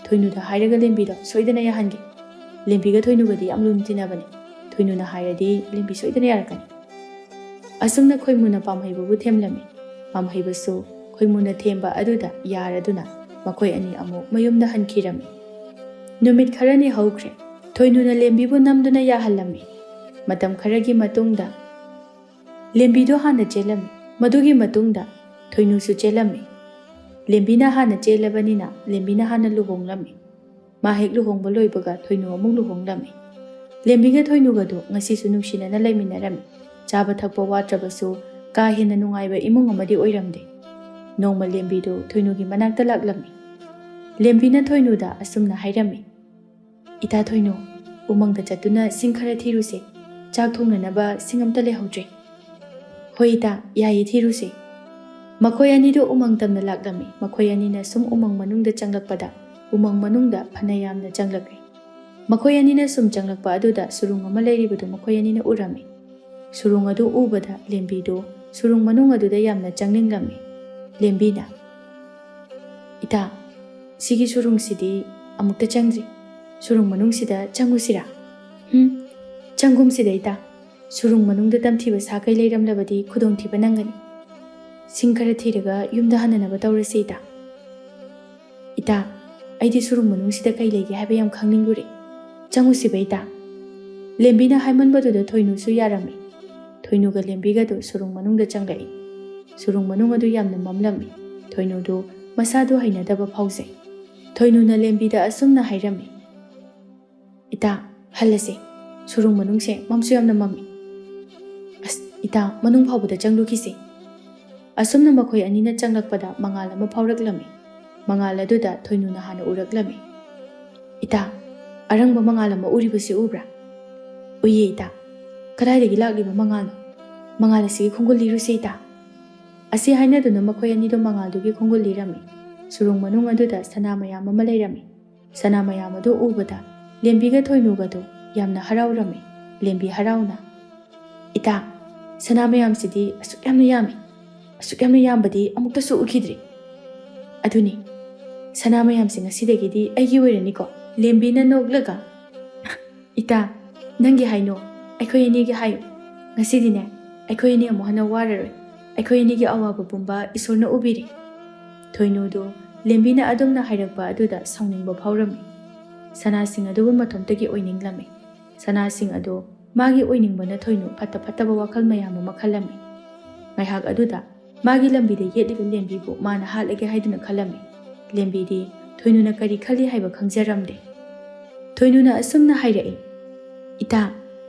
ꯊꯣꯏꯅꯨꯗ ꯍꯥꯏꯔꯒ ꯂꯦꯝꯕꯤꯗꯣ ꯁꯣꯏꯗꯅ ꯌꯥꯍꯟꯒꯦ ꯂꯦꯝꯕꯤꯒ ꯊꯣꯏꯅꯨꯒꯗꯤ ꯌꯥꯝ ꯂꯨꯅ ꯇꯤꯟꯅꯕꯅꯤ ꯊꯣꯏꯅꯨꯅ ꯍꯥꯏꯔꯗꯤ ꯂꯦꯝꯕꯤ ꯁꯣꯏꯗꯅ ꯌꯥꯔꯛꯀꯅꯤ ꯑꯁꯨꯝꯅ ꯈꯣꯏꯃꯨꯅ ꯄꯥꯝꯍꯩꯕꯕꯨ ꯊꯦꯝꯂꯝꯃꯤ ꯄꯥꯝꯍꯩꯕꯁꯨ ꯈꯣꯏꯃꯨꯅ ꯊꯦꯝꯕ ꯑꯗꯨꯗ ꯌꯥꯔꯗꯨꯅ ꯃꯈꯣꯏ ꯑꯅꯤ ꯑꯃꯨꯛ ꯃꯌꯨꯝꯗ ꯍꯟꯈꯤꯔꯝꯃꯤ ꯅꯨꯃꯤꯠ ꯈꯔꯅꯤ ꯍꯧꯈ꯭ꯔꯦ ꯊꯣꯏꯅꯨꯅ ꯂꯦꯝꯕꯤꯕꯨ ꯅꯝꯗꯨꯅ ꯌꯥꯍꯜꯂꯝꯃꯤ ꯃꯇꯝ ꯈꯔꯒꯤ ꯃꯇꯨꯡꯗ ꯂꯦꯝꯕꯤꯗꯣ ꯍꯥꯟꯅ ꯆꯦꯜꯂꯝꯃꯤ ꯃꯗꯨꯒꯤ ꯃꯇꯨꯡꯗ ꯊꯣꯏꯅꯨꯁꯨ ꯆꯦꯜꯂꯝꯃꯤ ꯂꯦꯝꯕꯤꯅ ꯍꯥꯟꯅ ꯆꯦꯜꯂꯕꯅꯤꯅ ꯂꯦꯝꯕꯤꯅ ꯍꯥꯟꯅ ꯂꯨꯍꯣꯡꯂꯝꯃꯤ ꯃꯥ ꯍꯦꯛ ꯂꯨꯍꯣꯡꯕ ꯂꯣꯏꯕꯒ ꯊꯣꯏꯅꯨ ꯑꯃꯨꯛ ꯂꯨꯍꯣꯡꯂꯝꯃꯤ ꯂꯦꯝꯕꯤꯒ ꯊꯣꯏꯅꯨꯒꯗꯣ ꯉꯁꯤꯁꯨ ꯅꯨꯡꯁꯤꯅꯅ ꯂꯩꯃꯤꯟꯅꯔꯝꯃꯤ ꯆꯥꯕ ꯊꯛꯄ ꯋꯥꯠꯇ꯭ꯔꯕꯁꯨ ꯀꯥ ꯍꯦꯟꯅ ꯅꯨꯡꯉꯥꯏꯕ ꯏꯃꯨꯡ ꯑꯃꯗꯤ ꯑꯣꯏꯔꯝꯗꯦ ꯅꯣꯡꯃ ꯂꯦꯝꯕꯤꯗꯨ ꯊꯣꯏꯅꯨꯒꯤ ꯃꯅꯥꯛꯇ ꯂꯥꯛꯂꯝꯃꯤ ꯂꯦꯝꯕꯤꯅ ꯊꯣꯏꯅꯨꯗ ꯑꯁꯨꯝꯅ ꯍꯥꯏꯔꯝꯃꯤ ꯏꯇꯥ ꯊꯣꯏꯅꯨ ꯎꯃꯪꯗ ꯆꯠꯇꯨꯅ ꯁꯤꯡ ꯈꯔ ꯊꯤꯔꯨꯁꯦ ꯆꯥꯛ ꯊꯣꯡꯅꯅꯕ ꯁꯤꯡ ꯑꯝꯇ ꯂꯩꯍꯧꯗ꯭ꯔꯦ ꯍꯣꯏ ꯏꯇꯥ ꯌꯥꯏꯌꯦ ꯊꯤꯔꯨꯁꯦ ꯃꯈꯣꯏ ꯑꯅꯤꯗꯨ ꯎꯃꯪ ꯇꯝꯅ ꯂꯥꯛꯂꯝꯃꯤ ꯃꯈꯣꯏ ꯑꯅꯤꯅ ꯁꯨꯝ ꯎꯃꯪ ꯃꯅꯨꯡꯗ ꯆꯪꯂꯛꯄꯗ ꯎꯃꯪ ꯃꯅꯨꯡꯗ ꯐꯅ ꯌꯥꯝꯅ ꯆꯪꯂꯛꯂꯦ ꯃꯈꯣꯏ ꯑꯅꯤꯅ ꯁꯨꯝ ꯆꯪꯂꯛꯄ ꯑꯗꯨꯗ ꯁꯨꯔꯨꯡ ꯑꯃ ꯂꯩꯔꯤꯕꯗꯨ ꯃꯈꯣꯏ ꯑꯅꯤꯅ ꯎꯔꯝꯃꯤ ꯁꯨꯔꯨꯡ ꯑꯗꯨ ꯎꯕꯗ ꯂꯦꯝꯕꯤꯗꯨ ꯁꯨꯔꯨꯡ ꯃꯅꯨꯡ ꯑꯗꯨꯗ ꯌꯥꯝꯅ ꯆꯪꯅꯤꯡꯂꯝꯃꯤ ꯂꯦꯝꯕꯤꯅ ꯏꯇꯥ ꯁꯤꯒꯤ ꯁꯨꯔꯨꯡꯁꯤꯗꯤ ꯑꯃꯨꯛꯇ ꯆꯪꯗ꯭ꯔꯤ ꯁꯨꯔꯨꯡ ꯃꯅꯨꯡꯁꯤꯗ ꯆꯪꯉꯨꯁꯤꯔꯥ ꯆꯪꯒꯨꯝꯁꯤꯗ ꯏꯇꯥ ꯁꯨꯔꯨꯡ ꯃꯅꯨꯡꯗ ꯇꯝꯊꯤꯕ ꯁꯥꯀꯩ ꯂꯩꯔꯝꯂꯕꯗꯤ ꯈꯨꯗꯣꯡꯊꯤꯕ ꯅꯪꯒꯅꯤ ꯁꯤꯡ ꯈꯔ ꯊꯤꯔꯒ ꯌꯨꯝꯗ ꯍꯟꯅꯅꯕ ꯇꯧꯔꯁꯤ ꯏꯇꯥ ꯏꯇꯥ ꯑꯩꯗꯤ ꯁꯨꯔꯨꯡ ꯃꯅꯨꯡꯁꯤꯗ ꯀꯩ ꯂꯩꯒꯦ ꯍꯥꯏꯕ ꯌꯥꯝ ꯈꯪꯅꯤꯡꯂꯨꯔꯦ ꯆꯪꯉꯨꯁꯤꯕ ꯏꯇꯥ ꯂꯦꯝꯕꯤꯅ ꯍꯥꯏꯃꯟꯕꯗꯨꯗ ꯊꯣꯏꯅꯨꯁꯨ ꯌꯥꯔꯝꯃꯤ ꯊꯣꯏꯅꯨꯒ ꯂꯦꯝꯕꯤꯒꯗꯨ ꯁꯨꯔꯨꯡ ꯃꯅꯨꯡꯗ ꯆꯪꯂꯛꯏ ꯁꯨꯔꯨꯡ ꯃꯅꯨꯡ ꯑꯗꯨ ꯌꯥꯝꯅ ꯃꯝꯂꯝꯃꯤ ꯊꯣꯏꯅꯨꯗꯨ ꯃꯁꯥꯗꯨ ꯍꯩꯅꯗꯕ ꯐꯥꯎꯖꯩ ꯊꯣꯏꯅꯨꯅ ꯂꯦꯝꯕꯤꯗ ꯑꯁꯨꯝꯅ ꯍꯥꯏꯔꯝꯃꯤ ꯏꯇꯥ ꯍꯜꯂꯁꯦ ꯁꯨꯔꯨꯡ ꯃꯅꯨꯡꯁꯦ ꯃꯝꯁꯨ ꯌꯥꯝꯅ ꯃꯝꯃꯤ ꯑꯁ ꯏꯇꯥ ꯃꯅꯨꯡ ꯐꯥꯎꯕꯗ ꯆꯪꯂꯨꯈꯤꯁꯦ ꯑꯁꯨꯝꯅ ꯃꯈꯣꯏ ꯑꯅꯤꯅ ꯆꯪꯂꯛꯄꯗ ꯃꯉꯥꯜ ꯑꯃ ꯐꯥꯎꯔꯛꯂꯝꯃꯤ ꯃꯉꯥꯜ ꯑꯗꯨꯗ ꯊꯣꯏꯅꯨꯅ ꯍꯥꯟꯅ ꯎꯔꯛꯂꯝꯃꯤ ꯏꯇꯥ ꯑꯔꯪꯕ ꯃꯉꯥꯜ ꯑꯃ ꯎꯔꯤꯕꯁꯤ ꯎꯕ꯭ꯔꯥ ꯎꯏꯌꯦ ꯏꯇꯥ ꯀꯗꯥꯏꯗꯒꯤ ꯂꯥꯛꯂꯤꯕ ꯃꯉꯥꯜꯅꯣ ꯃꯉꯥꯜ ꯑꯁꯤꯒꯤ ꯈꯣꯡꯒꯨꯜ ꯂꯤꯔꯨꯁꯦ ꯏꯇꯥ ꯑꯁꯤ ꯍꯥꯏꯅꯗꯨꯅ ꯃꯈꯣꯏ ꯑꯅꯤꯗꯨ ꯃꯉꯥꯜꯗꯨꯒꯤ ꯈꯣꯡꯒꯨꯜ ꯂꯤꯔꯝꯃꯤ ꯁꯨꯔꯨꯡ ꯃꯅꯨꯡ ꯑꯗꯨꯗ ꯁꯅꯥ ꯃꯌꯥꯝ ꯑꯃ ꯂꯩꯔꯝꯃꯤ ꯁꯅꯥ ꯃꯌꯥꯝ ꯑꯗꯨ ꯎꯕꯗ ꯂꯦꯝꯕꯤꯒ ꯊꯣꯏꯅꯨꯒꯗꯣ ꯌꯥꯝꯅ ꯍꯔꯥꯎꯔꯝꯃꯤ ꯂꯦꯝꯕꯤ ꯍꯔꯥꯎꯅ ꯏꯇꯥ ꯁꯅꯥ ꯃꯌꯥꯝꯁꯤꯗꯤ ꯑꯁꯨꯛ ꯌꯥꯝꯅ ꯌꯥꯝꯃꯤ ꯑꯁꯨꯛ ꯌꯥꯝꯅ ꯌꯥꯝꯕꯗꯤ ꯑꯃꯨꯛꯇꯁꯨ ꯎꯈꯤꯗ꯭ꯔꯤ ꯑꯗꯨꯅꯤ ꯁꯅꯥ ꯃꯌꯥꯝꯁꯤ ꯉꯁꯤꯗꯒꯤꯗꯤ ꯑꯩꯒꯤ ꯑꯣꯏꯔꯅꯤꯀꯣ ꯂꯦꯝꯕꯤꯅ ꯅꯣꯛꯂꯒ ꯏꯇꯥ ꯅꯪꯒꯤ ꯍꯥꯏꯅꯣ ꯑꯩꯈꯣꯏ ꯑꯅꯤꯒꯤ ꯍꯥꯏꯌꯨ ꯉꯁꯤꯗꯤꯅꯦ ꯑꯩꯈꯣꯏ ꯑꯅꯤ ꯑꯃꯨꯛ ꯍꯟꯅ ꯋꯥꯔꯔꯣꯏ ꯑꯩꯈꯣꯏ ꯑꯅꯤꯒꯤ ꯑꯋꯥꯕ ꯄꯨꯝꯕ ꯏꯁꯣꯔꯅ ꯎꯕꯤꯔꯤ ꯊꯣꯏꯅꯨꯗꯨ ꯂꯦꯝꯕꯤꯅ ꯑꯗꯨꯝꯅ ꯍꯥꯏꯔꯛꯄ ꯑꯗꯨꯗ ꯁꯥꯎꯅꯤꯡꯕ ꯐꯥꯎꯔꯝꯃꯤ ꯁꯅꯥꯁꯤꯡ ꯑꯗꯨꯕꯨ ꯃꯇꯣꯝꯇꯒꯤ ꯑꯣꯏꯅꯤꯡꯂꯝꯃꯤ ꯁꯅꯥꯁꯤꯡ ꯑꯗꯨ ꯃꯥꯒꯤ ꯑꯣꯏꯅꯤꯡꯕꯅ ꯊꯣꯏꯅꯨ ꯐꯠꯇꯕ ꯋꯥꯈꯜ ꯃꯌꯥꯝ ꯑꯃ ꯈꯜꯂꯝꯃꯤ ꯉꯥꯏꯍꯥꯛ ꯑꯗꯨꯗ ꯃꯥꯒꯤ ꯂꯝꯕꯤꯗ ꯌꯦꯠꯂꯤꯕ ꯂꯦꯝꯕꯤꯕꯨ ꯃꯥꯅ ꯍꯥꯠꯂꯒꯦ ꯍꯥꯏꯗꯨꯅ ꯈꯜꯂꯝꯃꯤ ꯂꯦꯝꯕꯤꯗꯤ ꯊꯣꯏꯅꯨꯅ ꯀꯔꯤ ꯈꯜꯂꯤ ꯍꯥꯏꯕ ꯈꯪꯖꯔꯝꯗꯦ ꯊꯣꯏꯅꯨꯅ ꯑꯁꯨꯝꯅ ꯍꯥꯏꯔꯛꯏ ꯏꯇꯥ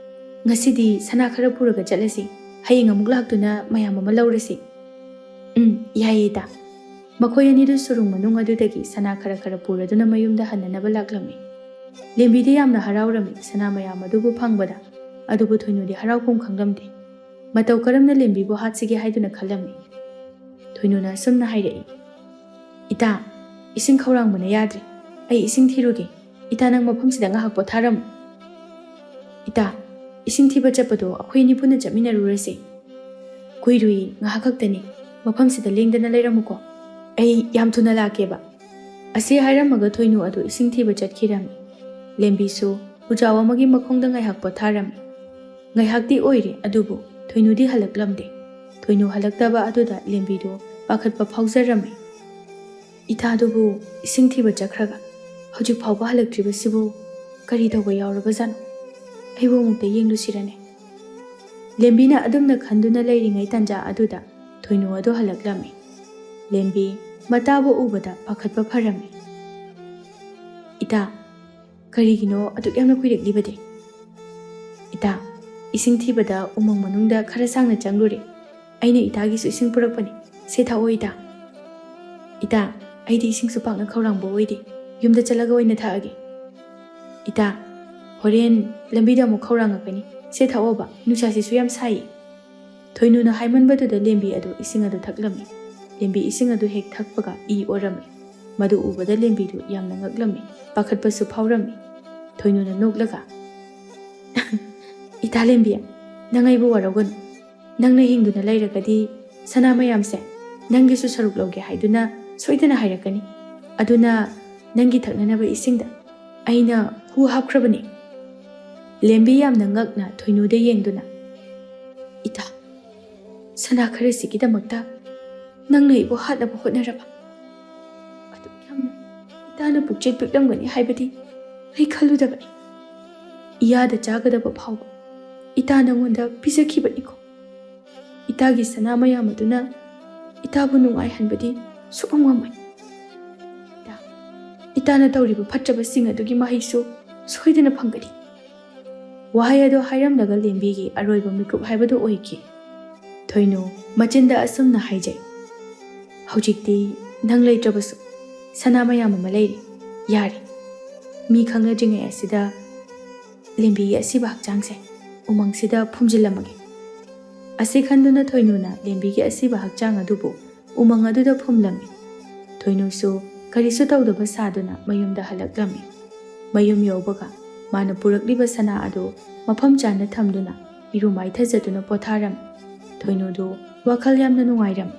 ꯉꯁꯤꯗꯤ ꯁꯅꯥ ꯈꯔ ꯄꯨꯔꯒ ꯆꯠꯂꯁꯤ ꯍꯌꯦꯡ ꯑꯃꯨꯛ ꯂꯥꯛꯇꯨꯅ ꯃꯌꯥꯝ ꯑꯃ ꯂꯧꯔꯁꯤ ꯌꯥꯏꯌꯦ ꯏꯇꯥ ꯃꯈꯣꯏ ꯑꯅꯤꯗꯨ ꯁꯨꯔꯨꯡ ꯃꯅꯨꯡ ꯑꯗꯨꯗꯒꯤ ꯁꯅꯥ ꯈꯔ ꯄꯨꯔꯗꯨꯅ ꯃꯌꯨꯝꯗ ꯍꯟꯅꯅꯕ ꯂꯥꯛꯂꯝꯃꯤ ꯂꯦꯝꯕꯤꯗꯤ ꯌꯥꯝꯅ ꯍꯔꯥꯎꯔꯝꯃꯤ ꯁꯅꯥ ꯃꯌꯥꯝ ꯑꯗꯨꯕꯨ ꯐꯪꯕꯗ ꯑꯗꯨꯕꯨ ꯊꯣꯏꯅꯨꯗꯤ ꯍꯔꯥꯎꯐꯝ ꯈꯪꯂꯝꯗꯦ ꯃꯇꯧ ꯀꯔꯝꯅ ꯂꯦꯝꯕꯤꯕꯨ ꯍꯥꯠꯁꯤꯒꯦ ꯍꯥꯏꯗꯨꯅ ꯈꯜꯂꯝꯃꯤ ꯊꯣꯏꯅꯨꯅ ꯑꯁꯨꯝꯅ ꯍꯥꯏꯔꯛꯏ ꯏꯇꯥ ꯏꯁꯤꯡ ꯈꯧꯔꯥꯡꯕꯅ ꯌꯥꯗ꯭ꯔꯦ ꯑꯩ ꯏꯁꯤꯡ ꯊꯤꯔꯨꯒꯦ ꯏꯇꯥ ꯅꯪ ꯃꯐꯝꯁꯤꯗ ꯉꯥꯏꯍꯥꯛ ꯄꯣꯊꯥꯔꯝꯃꯨ ꯏꯇꯥ ꯏꯁꯤꯡ ꯊꯤꯕ ꯆꯠꯄꯗꯣ ꯑꯩꯈꯣꯏ ꯑꯅꯤ ꯄꯨꯟꯅ ꯆꯠꯃꯤꯟꯅꯔꯨꯔꯁꯤ ꯀꯨꯏꯔꯨꯏ ꯉꯥꯏꯍꯥꯛ ꯈꯛꯇꯅꯤ ꯃꯐꯝꯁꯤꯗ ꯂꯦꯡꯗꯅ ꯂꯩꯔꯝꯃꯨꯀꯣ ꯑꯩ ꯌꯥꯝ ꯊꯨꯅ ꯂꯥꯛꯀꯦꯕ ꯑꯁꯤ ꯍꯥꯏꯔꯝꯃꯒ ꯊꯣꯏꯅꯨ ꯑꯗꯨ ꯏꯁꯤꯡ ꯊꯤꯕ ꯆꯠꯈꯤꯔꯝꯃꯤ ꯂꯦꯝꯕꯤꯁꯨ ꯎꯖꯥꯎ ꯑꯃꯒꯤ ꯃꯈꯣꯡꯗ ꯉꯥꯏꯍꯥꯛ ꯄꯣꯊꯥꯔꯝꯃꯤ ꯉꯥꯏꯍꯥꯛꯇꯤ ꯑꯣꯏꯔꯦ ꯑꯗꯨꯕꯨ ꯊꯣꯏꯅꯨꯗꯤ ꯍꯜꯂꯛꯂꯝꯗꯦ ꯊꯣꯏꯅꯨ ꯍꯜꯂꯛꯇꯕ ꯑꯗꯨꯗ ꯂꯦꯝꯕꯤꯗꯨ ꯄꯥꯈꯠꯄ ꯐꯥꯎꯖꯔꯝꯃꯤ ꯏꯇꯥꯗꯨꯕꯨ ꯏꯁꯤꯡ ꯊꯤꯕ ꯆꯠꯈ꯭ꯔꯒ ꯍꯧꯖꯤꯛ ꯐꯥꯎꯕ ꯍꯜꯂꯛꯇ꯭ꯔꯤꯕꯁꯤꯕꯨ ꯀꯔꯤ ꯇꯧꯕ ꯌꯥꯎꯔꯕꯖꯥꯠꯅꯣ ꯑꯩꯕꯨ ꯑꯃꯨꯛꯇ ꯌꯦꯡꯂꯨꯁꯤꯔꯅꯦ ꯂꯦꯝꯕꯤꯅ ꯑꯗꯨꯝꯅ ꯈꯟꯗꯨꯅ ꯂꯩꯔꯤꯉꯩ ꯇꯥꯟꯖꯥ ꯑꯗꯨꯗ ꯊꯣꯏꯅꯨ ꯑꯗꯨ ꯍꯜꯂꯛꯂꯝꯃꯤ ꯂꯦꯝꯕꯤ ꯃꯇꯥꯕꯨ ꯎꯕꯗ ꯄꯥꯈꯠꯄ ꯐꯔꯝꯃꯤ ꯏꯇꯥ ꯀꯔꯤꯒꯤꯅꯣ ꯑꯗꯨꯛ ꯌꯥꯝꯅ ꯀꯨꯏꯔꯛꯂꯤꯕꯗꯤ ꯏꯇꯥ ꯏꯁꯤꯡ ꯊꯤꯕꯗ ꯎꯃꯪ ꯃꯅꯨꯡꯗ ꯈꯔ ꯁꯥꯡꯅ ꯆꯪꯂꯨꯔꯦ ꯑꯩꯅ ꯏꯇꯥꯒꯤꯁꯨ ꯏꯁꯤꯡ ꯄꯨꯔꯛꯄꯅꯤ ꯁꯦ ꯊꯛꯑꯣ ꯏꯇꯥ ꯏꯇꯥ ꯑꯩꯗꯤ ꯏꯁꯤꯡꯁꯨ ꯄꯥꯛꯅ ꯈꯧꯔꯥꯡꯕ ꯑꯣꯏꯗꯦ ꯌꯨꯝꯗ ꯆꯠꯂꯒ ꯑꯣꯏꯅ ꯊꯛꯑꯒꯦ ꯏꯇꯥ ꯍꯣꯔꯦꯟ ꯂꯝꯕꯤꯗ ꯑꯃꯨꯛ ꯈꯧꯔꯥꯡꯉꯛꯀꯅꯤ ꯁꯦ ꯊꯛꯑꯣꯕ ꯅꯨꯡꯁꯥꯁꯤꯁꯨ ꯌꯥꯝ ꯁꯥꯏꯌꯦ ꯊꯣꯏꯅꯨꯅ ꯍꯥꯏꯃꯟꯕꯗꯨꯗ ꯂꯦꯝꯕꯤ ꯑꯗꯨ ꯏꯁꯤꯡ ꯑꯗꯨ ꯊꯛꯂꯝꯃꯤ ꯂꯦꯝꯕꯤ ꯏꯁꯤꯡ ꯑꯗꯨ ꯍꯦꯛ ꯊꯛꯄꯒ ꯏ ꯑꯣꯔꯝꯃꯤ ꯃꯗꯨ ꯎꯕꯗ ꯂꯦꯝꯕꯤꯗꯨ ꯌꯥꯝꯅ ꯉꯛꯂꯝꯃꯤ ꯄꯥꯈꯠꯄꯁꯨ ꯐꯥꯎꯔꯝꯃꯤ ꯊꯣꯏꯅꯨꯅ ꯅꯣꯛꯂꯒ ꯏꯇꯥ ꯂꯦꯝꯕꯤ ꯅꯪ ꯑꯩꯕꯨ ꯋꯥꯔꯧꯒꯅꯨ ꯅꯪꯅ ꯍꯤꯡꯗꯨꯅ ꯂꯩꯔꯒꯗꯤ ꯁꯅꯥ ꯃꯌꯥꯝꯁꯦ ꯅꯪꯒꯤꯁꯨ ꯁꯔꯨꯛ ꯂꯧꯒꯦ ꯍꯥꯏꯗꯨꯅ ꯁꯣꯏꯗꯅ ꯍꯥꯏꯔꯛꯀꯅꯤ ꯑꯗꯨꯅ ꯅꯪꯒꯤ ꯊꯛꯅꯅꯕ ꯏꯁꯤꯡꯗ ꯑꯩꯅ ꯍꯨ ꯍꯥꯞꯈ꯭ꯔꯕꯅꯤ꯫ ꯂꯦꯝꯕꯤ ꯌꯥꯝꯅ ꯉꯛꯅ ꯊꯣꯏꯅꯨꯗ ꯌꯦꯡꯗꯨꯅ, ꯏꯇꯥ, ꯁꯅꯥ ꯈꯔꯁꯤꯒꯤꯗꯃꯛꯇ ꯅꯪꯅ ꯑꯩꯕꯨ ꯍꯥꯠꯅꯕ ꯍꯣꯠꯅꯔꯕ? ꯑꯗꯨꯛ ꯌꯥꯝꯅ ꯏꯇꯥꯅ ꯄꯨꯛꯆꯦꯜ ꯄꯤꯛꯂꯝꯒꯅꯤ ꯍꯥꯏꯕꯗꯤ ꯑꯩ ꯈꯜꯂꯨꯗꯕꯅꯤ꯫ ꯏꯌꯥꯗ ꯆꯥꯒꯗꯕ ꯐꯥꯎꯕ ꯏꯇꯥ ꯅꯉꯣꯟꯗ ꯄꯤꯖꯈꯤꯕꯅꯤꯀꯣ꯫ ꯏꯇꯥꯒꯤ ꯁꯅꯥ ꯃꯌꯥꯝ ꯑꯗꯨꯅ ꯏꯇꯥꯕꯨ ꯅꯨꯡꯉꯥꯏꯍꯟꯕꯗꯤ ꯁꯨꯛꯉꯝ ꯉꯝꯃꯣꯏ꯫ ꯏꯇꯥꯅ ꯇꯧꯔꯤꯕ ꯐꯠꯇ꯭ꯔꯕꯁꯤꯡ ꯑꯗꯨꯒꯤ ꯃꯍꯩꯁꯨ ꯁꯣꯏꯗꯅ ꯐꯪꯒꯅꯤ꯫ ꯋꯥꯍꯩ ꯑꯗꯨ ꯍꯥꯏꯔꯝꯂꯒ ꯂꯦꯝꯕꯤꯒꯤ ꯑꯔꯣꯏꯕ ꯃꯤꯀꯨꯞ ꯍꯥꯏꯕꯗꯨ ꯑꯣꯏꯈꯤ꯫ ꯊꯣꯏꯅꯨ ꯃꯆꯤꯟꯗ ꯑꯁꯨꯝꯅ ꯍꯥꯏꯖꯩ, ꯍꯧꯖꯤꯛꯇꯤ ꯅꯪ ꯂꯩꯇ꯭ꯔꯕꯁꯨ ꯁꯅꯥ ꯃꯌꯥꯝ ꯑꯃ ꯂꯩꯔꯤ, ꯌꯥꯔꯦ꯫ ꯃꯤ ꯈꯪꯅꯗ꯭ꯔꯤꯉꯩ ꯑꯁꯤꯗ ꯂꯦꯝꯕꯤꯒꯤ ꯑꯁꯤꯕ ꯍꯛꯆꯥꯡꯁꯦ ꯎꯃꯪꯁꯤꯗ ꯐꯨꯝꯖꯤꯜꯂꯝꯃꯒꯦ꯫ ꯑꯁꯤ ꯈꯟꯗꯨꯅ ꯊꯣꯏꯅꯨꯅ ꯂꯦꯝꯕꯤꯒꯤ ꯑꯁꯤꯕ ꯍꯛꯆꯥꯡ ꯑꯗꯨꯕꯨ ꯎꯃꯪ ꯑꯗꯨꯗ ꯐꯨꯝꯂꯝꯃꯤ꯫ ꯊꯣꯏꯅꯨꯁꯨ ꯀꯔꯤꯁꯨ ꯇꯧꯗꯕ ꯁꯥꯗꯨꯅ ꯃꯌꯨꯝꯗ ꯍꯜꯂꯛꯂꯝꯃꯤ꯫ ꯃꯌꯨꯝ ꯌꯧꯕꯒ ꯃꯥꯅ ꯄꯨꯔꯛꯂꯤꯕ ꯁꯅꯥ ꯑꯗꯨ ꯃꯐꯝ ꯆꯥꯅ ꯊꯝꯗꯨꯅ ꯏꯔꯨ ꯃꯥꯏꯊꯖꯗꯨꯅ ꯄꯣꯊꯥꯔꯝꯃꯤ꯫ ꯊꯣꯏꯅꯨꯗꯨ ꯋꯥꯈꯜ ꯌꯥꯝꯅ ꯅꯨꯡꯉꯥꯏꯔꯝꯃꯤ꯫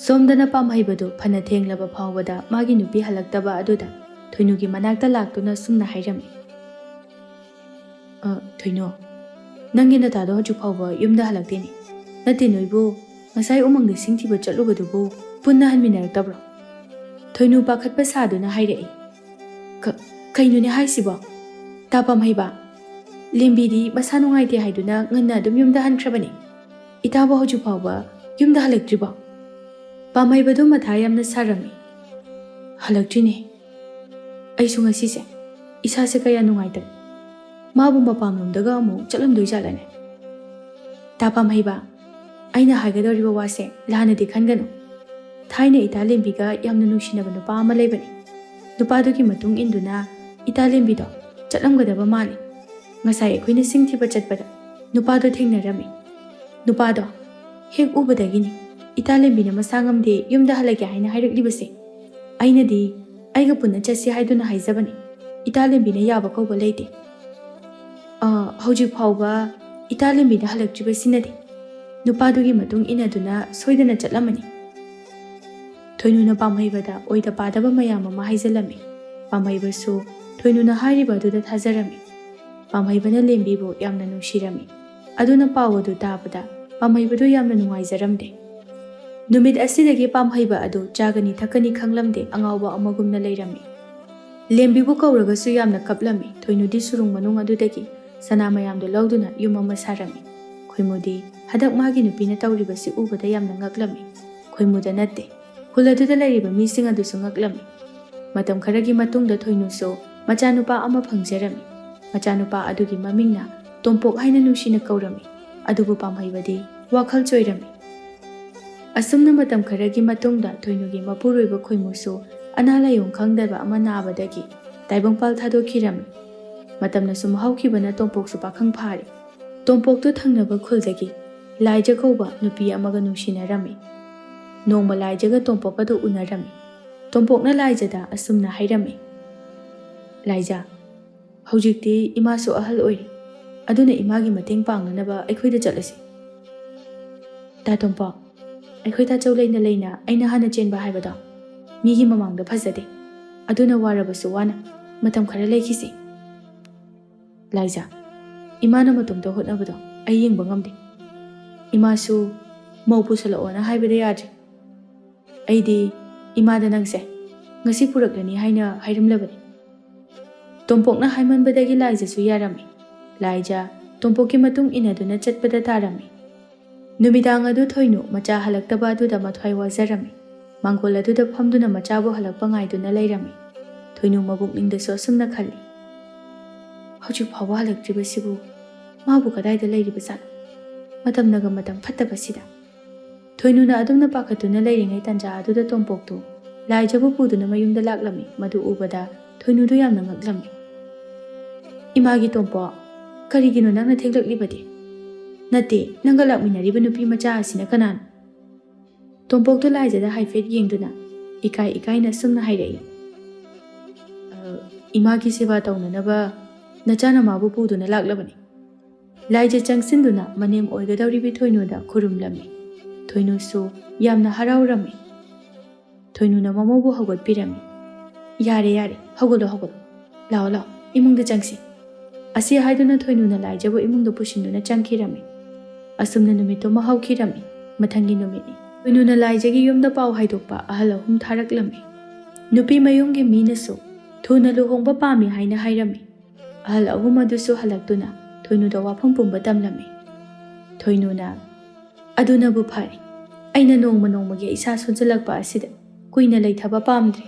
ꯁꯣꯝꯗꯅ ꯄꯥꯝꯍꯩꯕꯗꯨ ꯐꯅ ꯊꯦꯡꯂꯕ ꯐꯥꯎꯕꯗ ꯃꯥꯒꯤ ꯅꯨꯄꯤ ꯍꯜꯂꯛꯇꯕ ꯑꯗꯨꯗ ꯊꯣꯏꯅꯨꯒꯤ ꯃꯅꯥꯛꯇ ꯂꯥꯛꯇꯨꯅ ꯁꯨꯝꯅ ꯍꯥꯏꯔꯝꯃꯤ, ꯊꯣꯏꯅꯨ, ꯅꯪꯒꯤ ꯅꯇꯥꯗꯣ ꯍꯧꯖꯤꯛ ꯐꯥꯎꯕ ꯌꯨꯝꯗ ꯍꯜꯂꯛꯇꯦꯅꯦ꯫ ꯅꯠꯇꯦ ꯅꯣꯏꯕꯨ ꯉꯁꯥꯏ ꯎꯃꯪꯗ ꯁꯤꯡ ꯊꯤꯕ ꯆꯠꯂꯨꯕꯗꯨꯕꯨ ꯄꯨꯟꯅ ꯍꯟꯃꯤꯟꯅꯔꯛꯇꯕ꯭ꯔꯣ? ꯊꯣꯏꯅꯨ ꯄꯥꯈꯠꯄ ꯁꯥꯗꯨꯅ ꯍꯥꯏꯔꯛꯏ, ꯀꯩꯅꯣꯅꯦ ꯍꯥꯏꯁꯤꯕꯣ? ꯇꯥ ꯄꯥꯝꯍꯩꯕ, ꯂꯦꯝꯕꯤꯗꯤ ꯃꯁꯥ ꯅꯨꯡꯉꯥꯏꯇꯦ ꯍꯥꯏꯗꯨꯅ ꯉꯟꯅ ꯑꯗꯨꯝ ꯌꯨꯝꯗ ꯍꯟꯈ꯭ꯔꯕꯅꯤ꯫ ꯏꯇꯥꯕꯨ ꯍꯧꯖꯤꯛ ꯐꯥꯎꯕ ꯌꯨꯝꯗ ꯍꯜꯂꯛꯇ꯭ꯔꯤꯕꯣ? ꯄꯥꯝꯍꯩꯕꯗꯨ ꯃꯊꯥ ꯌꯥꯝꯅ ꯁꯥꯔꯝꯃꯤ꯫ ꯍꯜꯂꯛꯇ꯭ꯔꯤꯅꯦ꯫ ꯑꯩꯁꯨ ꯉꯁꯤꯁꯦ ꯏꯁꯥꯁꯦ ꯀꯌꯥ ꯅꯨꯡꯉꯥꯏꯇꯕ꯫ ꯃꯥꯕꯨ ꯃꯄꯥꯟꯂꯣꯝꯗꯒ ꯑꯃꯨꯛ ꯆꯠꯂꯝꯗꯣꯏꯖꯥꯠꯂꯅꯦ? ꯇꯥ ꯄꯥꯝꯍꯩꯕ, ꯑꯩꯅ ꯍꯥꯏꯒꯗꯧꯔꯤꯕ ꯋꯥꯁꯦ ꯂꯥꯟꯅꯗꯤ ꯈꯟꯒꯅꯨ꯫ ꯊꯥꯏꯅ ꯏꯇꯥ ꯂꯦꯝꯕꯤꯒ ꯌꯥꯝꯅ ꯅꯨꯡꯁꯤꯅꯕ ꯅꯨꯄꯥ ꯑꯃ ꯂꯩꯕꯅꯤ꯫ ꯅꯨꯄꯥꯗꯨꯒꯤ ꯃꯇꯨꯡ ꯏꯟꯗꯨꯅ ꯏꯇꯥ ꯂꯦꯝꯕꯤꯗꯣ ꯆꯠꯂꯝꯒꯗꯕ ꯃꯥꯜꯂꯤ꯫ ꯉꯁꯥꯏ ꯑꯩꯈꯣꯏꯅ ꯁꯤꯡ ꯊꯤꯕ ꯆꯠꯄꯗ ꯅꯨꯄꯥꯗꯣ ꯊꯦꯡꯅꯔꯝꯃꯤ꯫ ꯅꯨꯄꯥꯗꯣ ꯍꯦꯛ ꯎꯕꯗꯒꯤꯅꯤ ꯏꯇꯥ ꯂꯦꯝꯕꯤꯅ ꯃꯁꯥ ꯉꯝꯗꯦ ꯌꯨꯝꯗ ꯍꯜꯂꯒꯦ ꯍꯥꯏꯅ ꯍꯥꯏꯔꯛꯂꯤꯕꯁꯦ꯫ ꯑꯩꯅꯗꯤ ꯑꯩꯒ ꯄꯨꯟꯅ ꯆꯠꯁꯤ ꯍꯥꯏꯗꯨꯅ ꯍꯥꯏꯖꯕꯅꯤ꯫ ꯏꯇꯥ ꯂꯦꯝꯕꯤꯅ ꯌꯥꯕ ꯀꯧꯕ ꯂꯩꯇꯦ꯫ ꯍꯧꯖꯤꯛ ꯐꯥꯎꯕ ꯏꯇꯥ ꯂꯦꯝꯕꯤꯅ ꯍꯜꯂꯛꯇ꯭ꯔꯤꯕꯁꯤꯅꯗꯤ ꯅꯨꯄꯥꯗꯨꯒꯤ ꯃꯇꯨꯡ ꯏꯟꯅꯗꯨꯅ ꯁꯣꯏꯗꯅ ꯆꯠꯂꯝꯃꯅꯤ꯫ ꯊꯣꯏꯅꯨꯅ ꯄꯥꯝꯍꯩꯕꯗ ꯑꯣꯏꯗ ꯄꯥꯗꯕ ꯃꯌꯥꯝ ꯑꯃ ꯍꯥꯏꯖꯤꯜꯂꯝꯃꯤ꯫ ꯄꯥꯝꯍꯩꯕꯁꯨ ꯊꯣꯏꯅꯨꯅ ꯍꯥꯏꯔꯤꯕ ꯑꯗꯨꯗ ꯊꯥꯖꯔꯝꯃꯤ꯫ ꯄꯥꯝꯍꯩꯕꯅ ꯂꯦꯝꯕꯤꯕꯨ ꯌꯥꯝꯅ ꯅꯨꯡꯁꯤꯔꯝꯃꯤ꯫ ꯑꯗꯨꯅ ꯄꯥꯎ ꯑꯗꯨ ꯇꯥꯕꯗ ꯄꯥꯝꯍꯩꯕꯗꯨ ꯌꯥꯝꯅ ꯅꯨꯡꯉꯥꯏꯖꯔꯝꯗꯦ꯫ ꯅꯨꯃꯤꯠ ꯑꯁꯤꯗꯒꯤ ꯄꯥꯝꯍꯩꯕ ꯑꯗꯨ ꯆꯥꯒꯅꯤ ꯊꯛꯀꯅꯤ ꯈꯪꯂꯝꯗꯦ ꯑꯉꯥꯎꯕ ꯑꯃꯒꯨꯝꯅ ꯂꯩꯔꯝꯃꯤ꯫ ꯂꯦꯝꯕꯤꯕꯨ ꯀꯧꯔꯒꯁꯨ ꯌꯥꯝꯅ ꯀꯞꯂꯝꯃꯤ꯫ ꯊꯣꯏꯅꯨꯗꯤ ꯁꯨꯔꯨꯡ ꯃꯅꯨꯡ ꯑꯗꯨꯗꯒꯤ ꯁꯅꯥ ꯃꯌꯥꯝꯗꯨ ꯂꯧꯗꯨꯅ ꯌꯨꯝ ꯑꯃ ꯁꯥꯔꯝꯃꯤ꯫ ꯈꯣꯏꯃꯨꯗꯤ ꯍꯟꯗꯛ ꯃꯥꯒꯤ ꯅꯨꯄꯤꯅ ꯇꯧꯔꯤꯕꯁꯤ ꯎꯕꯗ ꯌꯥꯝꯅ ꯉꯛꯂꯝꯃꯤ꯫ ꯈꯣꯏꯃꯨꯗ ꯅꯠꯇꯦ, ꯈꯨꯜ ꯑꯗꯨꯗ ꯂꯩꯔꯤꯕ ꯃꯤꯁꯤꯡ ꯑꯗꯨꯁꯨ ꯉꯛꯂꯝꯃꯤ꯫ ꯃꯇꯝ ꯈꯔꯒꯤ ꯃꯇꯨꯡꯗ ꯊꯣꯏꯅꯨꯁꯨ ꯃꯆꯥꯅꯨꯄꯥ ꯑꯃ ꯐꯪꯖꯔꯝꯃꯤ꯫ ꯃꯆꯥꯅꯨꯄꯥ ꯑꯗꯨꯒꯤ ꯃꯃꯤꯡꯅ ꯇꯣꯝꯄꯣꯛ ꯍꯥꯏꯅ ꯅꯨꯡꯁꯤꯅ ꯀꯧꯔꯝꯃꯤ꯫ ꯑꯗꯨꯕꯨ ꯄꯥꯝꯍꯩꯕꯗꯤ ꯋꯥꯈꯜ ꯆꯣꯏꯔꯝꯃꯤ꯫ ꯑꯁꯨꯝꯅ ꯃꯇꯝ ꯈꯔꯒꯤ ꯃꯇꯨꯡꯗ ꯊꯣꯏꯅꯨꯒꯤ ꯃꯄꯨꯔꯣꯏꯕ ꯈꯣꯏꯃꯨꯁꯨ ꯑꯅꯥ ꯂꯥꯏꯌꯣꯡ ꯈꯪꯗꯕ ꯑꯃ ꯅꯥꯕꯗꯒꯤ ꯇꯥꯏꯕꯪꯄꯥꯜ ꯊꯥꯗꯣꯛꯈꯤꯔꯝꯃꯤ꯫ ꯃꯇꯝꯅ ꯁꯨꯝ ꯍꯧꯈꯤꯕꯅ ꯇꯣꯝꯄꯣꯛꯁꯨ ꯄꯥꯈꯪ ꯐꯥꯔꯤ꯫ ꯇꯣꯝꯄꯣꯛꯇꯨ ꯊꯪꯅꯕ ꯈꯨꯜꯗꯒꯤ ꯂꯥꯏꯖ ꯀꯧꯕ ꯅꯨꯄꯤ ꯑꯃꯒ ꯅꯨꯡꯁꯤꯅꯔꯝꯃꯤ꯫ ꯅꯣꯡꯃ ꯂꯥꯏꯖꯒ ꯇꯣꯝꯄꯣꯛꯀꯗꯨ ꯎꯅꯔꯝꯃꯤ꯫ ꯇꯣꯝꯄꯣꯛꯅ ꯂꯥꯏꯖꯗ ꯑꯁꯨꯝꯅ ꯍꯥꯏꯔꯝꯃꯤ, ꯂꯥꯏꯖ, ꯍꯧꯖꯤꯛꯇꯤ ꯏꯃꯥꯁꯨ ꯑꯍꯜ ꯑꯣꯏꯔꯤ꯫ ꯑꯗꯨꯅ ꯏꯃꯥꯒꯤ ꯃꯇꯦꯡ ꯄꯥꯡꯅꯅꯕ ꯑꯩꯈꯣꯏꯗ ꯆꯠꯂꯁꯤ꯫ ꯇꯥ ꯇꯣꯝꯄꯣꯛ, ꯑꯩꯈꯣꯏ ꯇꯥꯆꯧ ꯂꯩꯅ ꯂꯩꯅ ꯑꯩꯅ ꯍꯥꯟꯅ ꯆꯦꯟꯕ ꯍꯥꯏꯕꯗꯣ ꯃꯤꯒꯤ ꯃꯃꯥꯡꯗ ꯐꯖꯗꯦ꯫ ꯑꯗꯨꯅ ꯋꯥꯔꯕꯁꯨ ꯋꯥꯅ ꯃꯇꯝ ꯈꯔ ꯂꯩꯈꯤꯁꯤ꯫ ꯂꯥꯏꯖ, ꯏꯃꯥꯅ ꯃꯇꯣꯝꯇ ꯍꯣꯠꯅꯕꯗꯣ ꯑꯩ ꯌꯦꯡꯕ ꯉꯝꯗꯦ꯫ ꯏꯃꯥꯁꯨ ꯃꯧ ꯄꯨꯁꯜꯂꯛꯑꯣꯅ ꯍꯥꯏꯕꯗ ꯌꯥꯗ꯭ꯔꯦ꯫ ꯑꯩꯗꯤ ꯏꯃꯥꯗ ꯅꯪꯁꯦ ꯉꯁꯤ ꯄꯨꯔꯛꯂꯅꯤ ꯍꯥꯏꯅ ꯍꯥꯏꯔꯝꯂꯕꯅꯤ꯫ ꯇꯣꯝꯄꯣꯛꯅ ꯍꯥꯏꯃꯟꯕꯗꯒꯤ ꯂꯥꯏꯖꯁꯨ ꯌꯥꯔꯝꯃꯤ꯫ ꯂꯥꯏꯖ ꯇꯣꯝꯄꯣꯛꯀꯤ ꯃꯇꯨꯡ ꯏꯟꯅꯗꯨꯅ ꯆꯠꯄꯗ ꯇꯥꯔꯝꯃꯤ꯫ ꯅꯨꯃꯤꯗꯥꯡ ꯑꯗꯨ ꯊꯣꯏꯅꯨ ꯃꯆꯥ ꯍꯜꯂꯛꯇꯕ ꯑꯗꯨꯗ ꯃꯊ꯭ꯋꯥꯏ ꯋꯥꯖꯔꯝꯃꯤ꯫ ꯃꯥꯡꯒꯣꯜ ꯑꯗꯨꯗ ꯐꯝꯗꯨꯅ ꯃꯆꯥꯕꯨ ꯍꯜꯂꯛꯄ ꯉꯥꯏꯗꯨꯅ ꯂꯩꯔꯝꯃꯤ꯫ ꯊꯣꯏꯅꯨ ꯃꯕꯨꯛꯅꯤꯡꯗꯁꯨ ꯑꯁꯨꯝꯅ ꯈꯜꯂꯤ, ꯍꯧꯖꯤꯛ ꯐꯥꯎꯕ ꯍꯜꯂꯛꯇ꯭ꯔꯤꯕꯁꯤꯕꯨ ꯃꯥꯕꯨ ꯀꯗꯥꯏꯗ ꯂꯩꯔꯤꯕꯖꯥꯠꯅꯣ? ꯃꯇꯝꯅꯒ ꯃꯇꯝ ꯐꯠꯇꯕꯁꯤꯗ꯫ ꯊꯣꯏꯅꯨꯅ ꯑꯗꯨꯝꯅ ꯄꯥꯈꯠꯇꯨꯅ ꯂꯩꯔꯤꯉꯩ ꯇꯟꯖꯥ ꯑꯗꯨꯗ ꯇꯣꯝꯄꯣꯛꯇꯨ ꯂꯥꯏꯖꯕꯨ ꯄꯨꯗꯨꯅ ꯃꯌꯨꯝꯗ ꯂꯥꯛꯂꯝꯃꯤ꯫ ꯃꯗꯨ ꯎꯕꯗ ꯊꯣꯏꯅꯨꯗꯨ ꯌꯥꯝꯅ ꯉꯛꯂꯝꯃꯤ꯫ ꯏꯃꯥꯒꯤ ꯇꯣꯝꯄꯣꯛ, ꯀꯔꯤꯒꯤꯅꯣ ꯅꯪꯅ ꯊꯦꯡꯂꯛꯂꯤꯕꯗꯤ? ꯅꯠꯇꯦ, ꯅꯪꯒ ꯂꯥꯛꯃꯤꯟꯅꯔꯤꯕ ꯅꯨꯄꯤ ꯃꯆꯥ ꯑꯁꯤꯅ ꯀꯅꯥꯅꯣ? ꯇꯣꯝꯄꯣꯛꯇꯨ ꯂꯥꯏꯖꯗ ꯍꯥꯏꯐꯦꯠ ꯌꯦꯡꯗꯨꯅ ꯏꯀꯥꯏ ꯏꯀꯥꯏꯅ ꯁꯨꯝꯅ ꯍꯥꯏꯔꯛꯏ, ꯏꯃꯥꯒꯤ ꯁꯦꯕꯥ ꯇꯧꯅꯅꯕ ꯅꯆꯥ ꯅꯃꯥꯕꯨ ꯄꯨꯗꯨꯅ ꯂꯥꯛꯂꯕꯅꯤ꯫ ꯂꯥꯏꯖ ꯆꯪꯁꯤꯟꯗꯨꯅ ꯃꯅꯦꯝ ꯑꯣꯏꯒꯗꯧꯔꯤꯕꯤ ꯊꯣꯏꯅꯨꯗ ꯈꯨꯔꯨꯝꯂꯝꯃꯤ꯫ ꯊꯣꯏꯅꯨꯁꯨ ꯌꯥꯝꯅ ꯍꯔꯥꯎꯔꯝꯃꯤ꯫ ꯊꯣꯏꯅꯨꯅ ꯃꯃꯧꯕꯨ ꯍꯧꯒꯠꯄꯤꯔꯝꯃꯤ꯫ Yare yare, haugalu haugalu. Lao lao, imungda changsi. Asi haiduna thoinuna laijabo imungda pushinduna changkirami. Asumna numito mahaukirami. Mathangi numiti. Thoinuna laijagi yumda pau haidokpa ahal ahum tharaklami. Nupi mayumgi minasu. Thuna luhongba pami haina hairami. Ahal ahum adusu halaktuna. Thoinuda wafam pumba tamlami. Thoinuna aduna bu phari. Aina nongma nongmagi isa sonjalakpa asida. Kuina leithaba pamdri.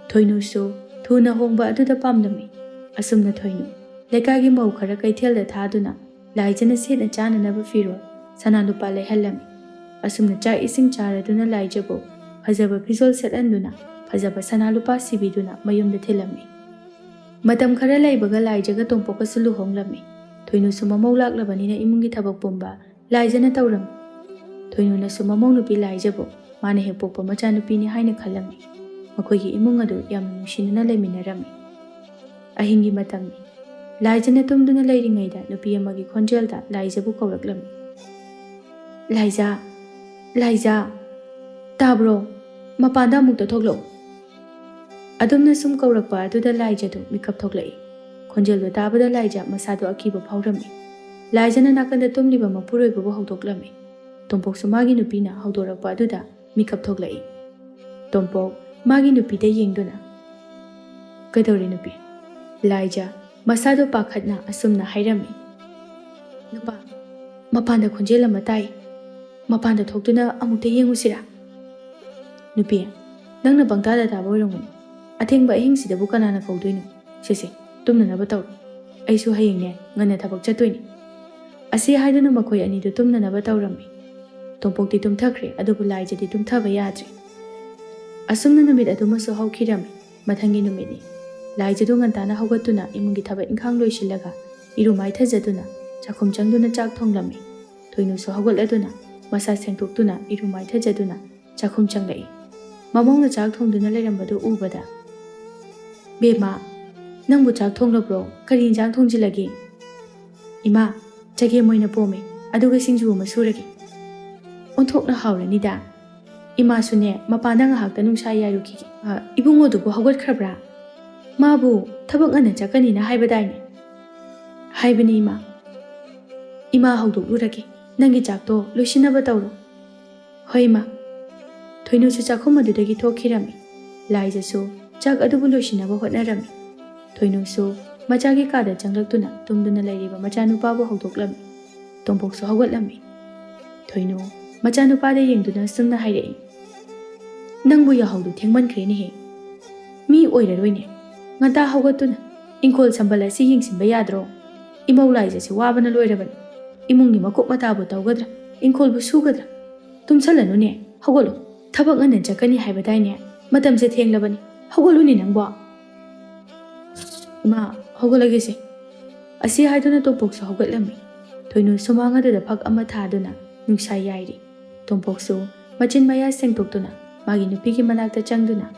Thoinusu thuna hongba aduda pamlami. Asumna thoinu. Lekagi mau khara kaithel thaduna. Laijana sena chana naba firo. Sana lupa lehalami. Asumna cha ising charaduna laijabo. Fazaba fizol setanduna. Fazaba sana lupa sibiduna mayumda thilami. Matam khara laibaga laijaga tongpoka sulu honglami. Thoinusu mamau laklabanina imungi thabak pumba. Laijana tauram. Thoinuna su mamau nupi laijabo. Mana hepokpa macha nupi ni haina khalami. Makoigi imung adu yam nushinana laiminarami. Ahingi matamni. Laijana tumduna lairingaida nupi amagi khonjelda laijabu kauraklami. Laija, Laija, tabro, mapanda mukta thoklo. Adumna sum kaurakpa aduda laijadu mikap thoklai. Khonjeldu tabada laija masado akiba phawrami. Laijana nakanda tumliba mapuroibabu haudoklami. Tompok sumagi nupina haudorakpa aduda mikap thoklai. Tompok magi nupida yengduna. Kadori nupi. Laija masado pakhatna asumna hairami. Nupa, mapanda khonjela matai. Mapanda thokduna amukta yengusira. Nupi, nangna bangtada taba oirongmani. Athengba ahingsidabu kanana kaudoino. Sese, tumnanaba tawro. Aisu hayengne ngana thabak chatoini. Asi haiduna makhoi anidu tumnanaba tawrami. Tompokti tumthakre adubu laijadi tumthaba yadri. Asumna numit adumasu haukhirami. Mathangi numiti. Laijadu ngantana haugatuna imungi thaba inkhang loisilaga. Irumai thajaduna chakhum changduna chak thonglami. Thoinusu haugatladuna masa sengtokduna irumai thajaduna chakhum changlai. Mamongna chak thongduna leirambadu ubada. Bema, nangbu chak thonglabro kari injang thongjilagi. Ima, chage moina pome aduga singju ama suragi. Onthokna hawranida. Ima sune mapanda ngahakta nungsa yairukigi. Ibungodubu haugatkrabra. Mabu thabak ngana chakanina haibadaine. Haibani ima. Ima haudokluragi. Nangi chakto loisinaba tawro. Hoi ma. Thoinusu chakhum adudagi thokhirami. Laijasu chak adubu loisinaba hotnarami. Thoinusu machagi kada changlaktuna tumduna lairiba machanupabu haudoklami. Tompoksu haugatlami. Thoinu machanupada yengduna sumna hairei. Nangbu yahaudu thengmankreni he. Mi oiraroine. Nganta haugatuna ingkol sambala si yengsinba yadro. Imau laijasi wabana loirabani. Imungi makuk matabu tawgadra. Ingkolbu sugadra. Tumsalanune. Haugalo. Thabak ngana chakani haibadaine. Matamse thenglabani. Haugaluni nangbo. Ima haugalagise. Asi haiduna tompoksu haugatlami. Thoinu sumangadada phak ama thaduna nungsa yairi. Tompoksu machin maya sengtoktuna magi nupigi manakta changduna.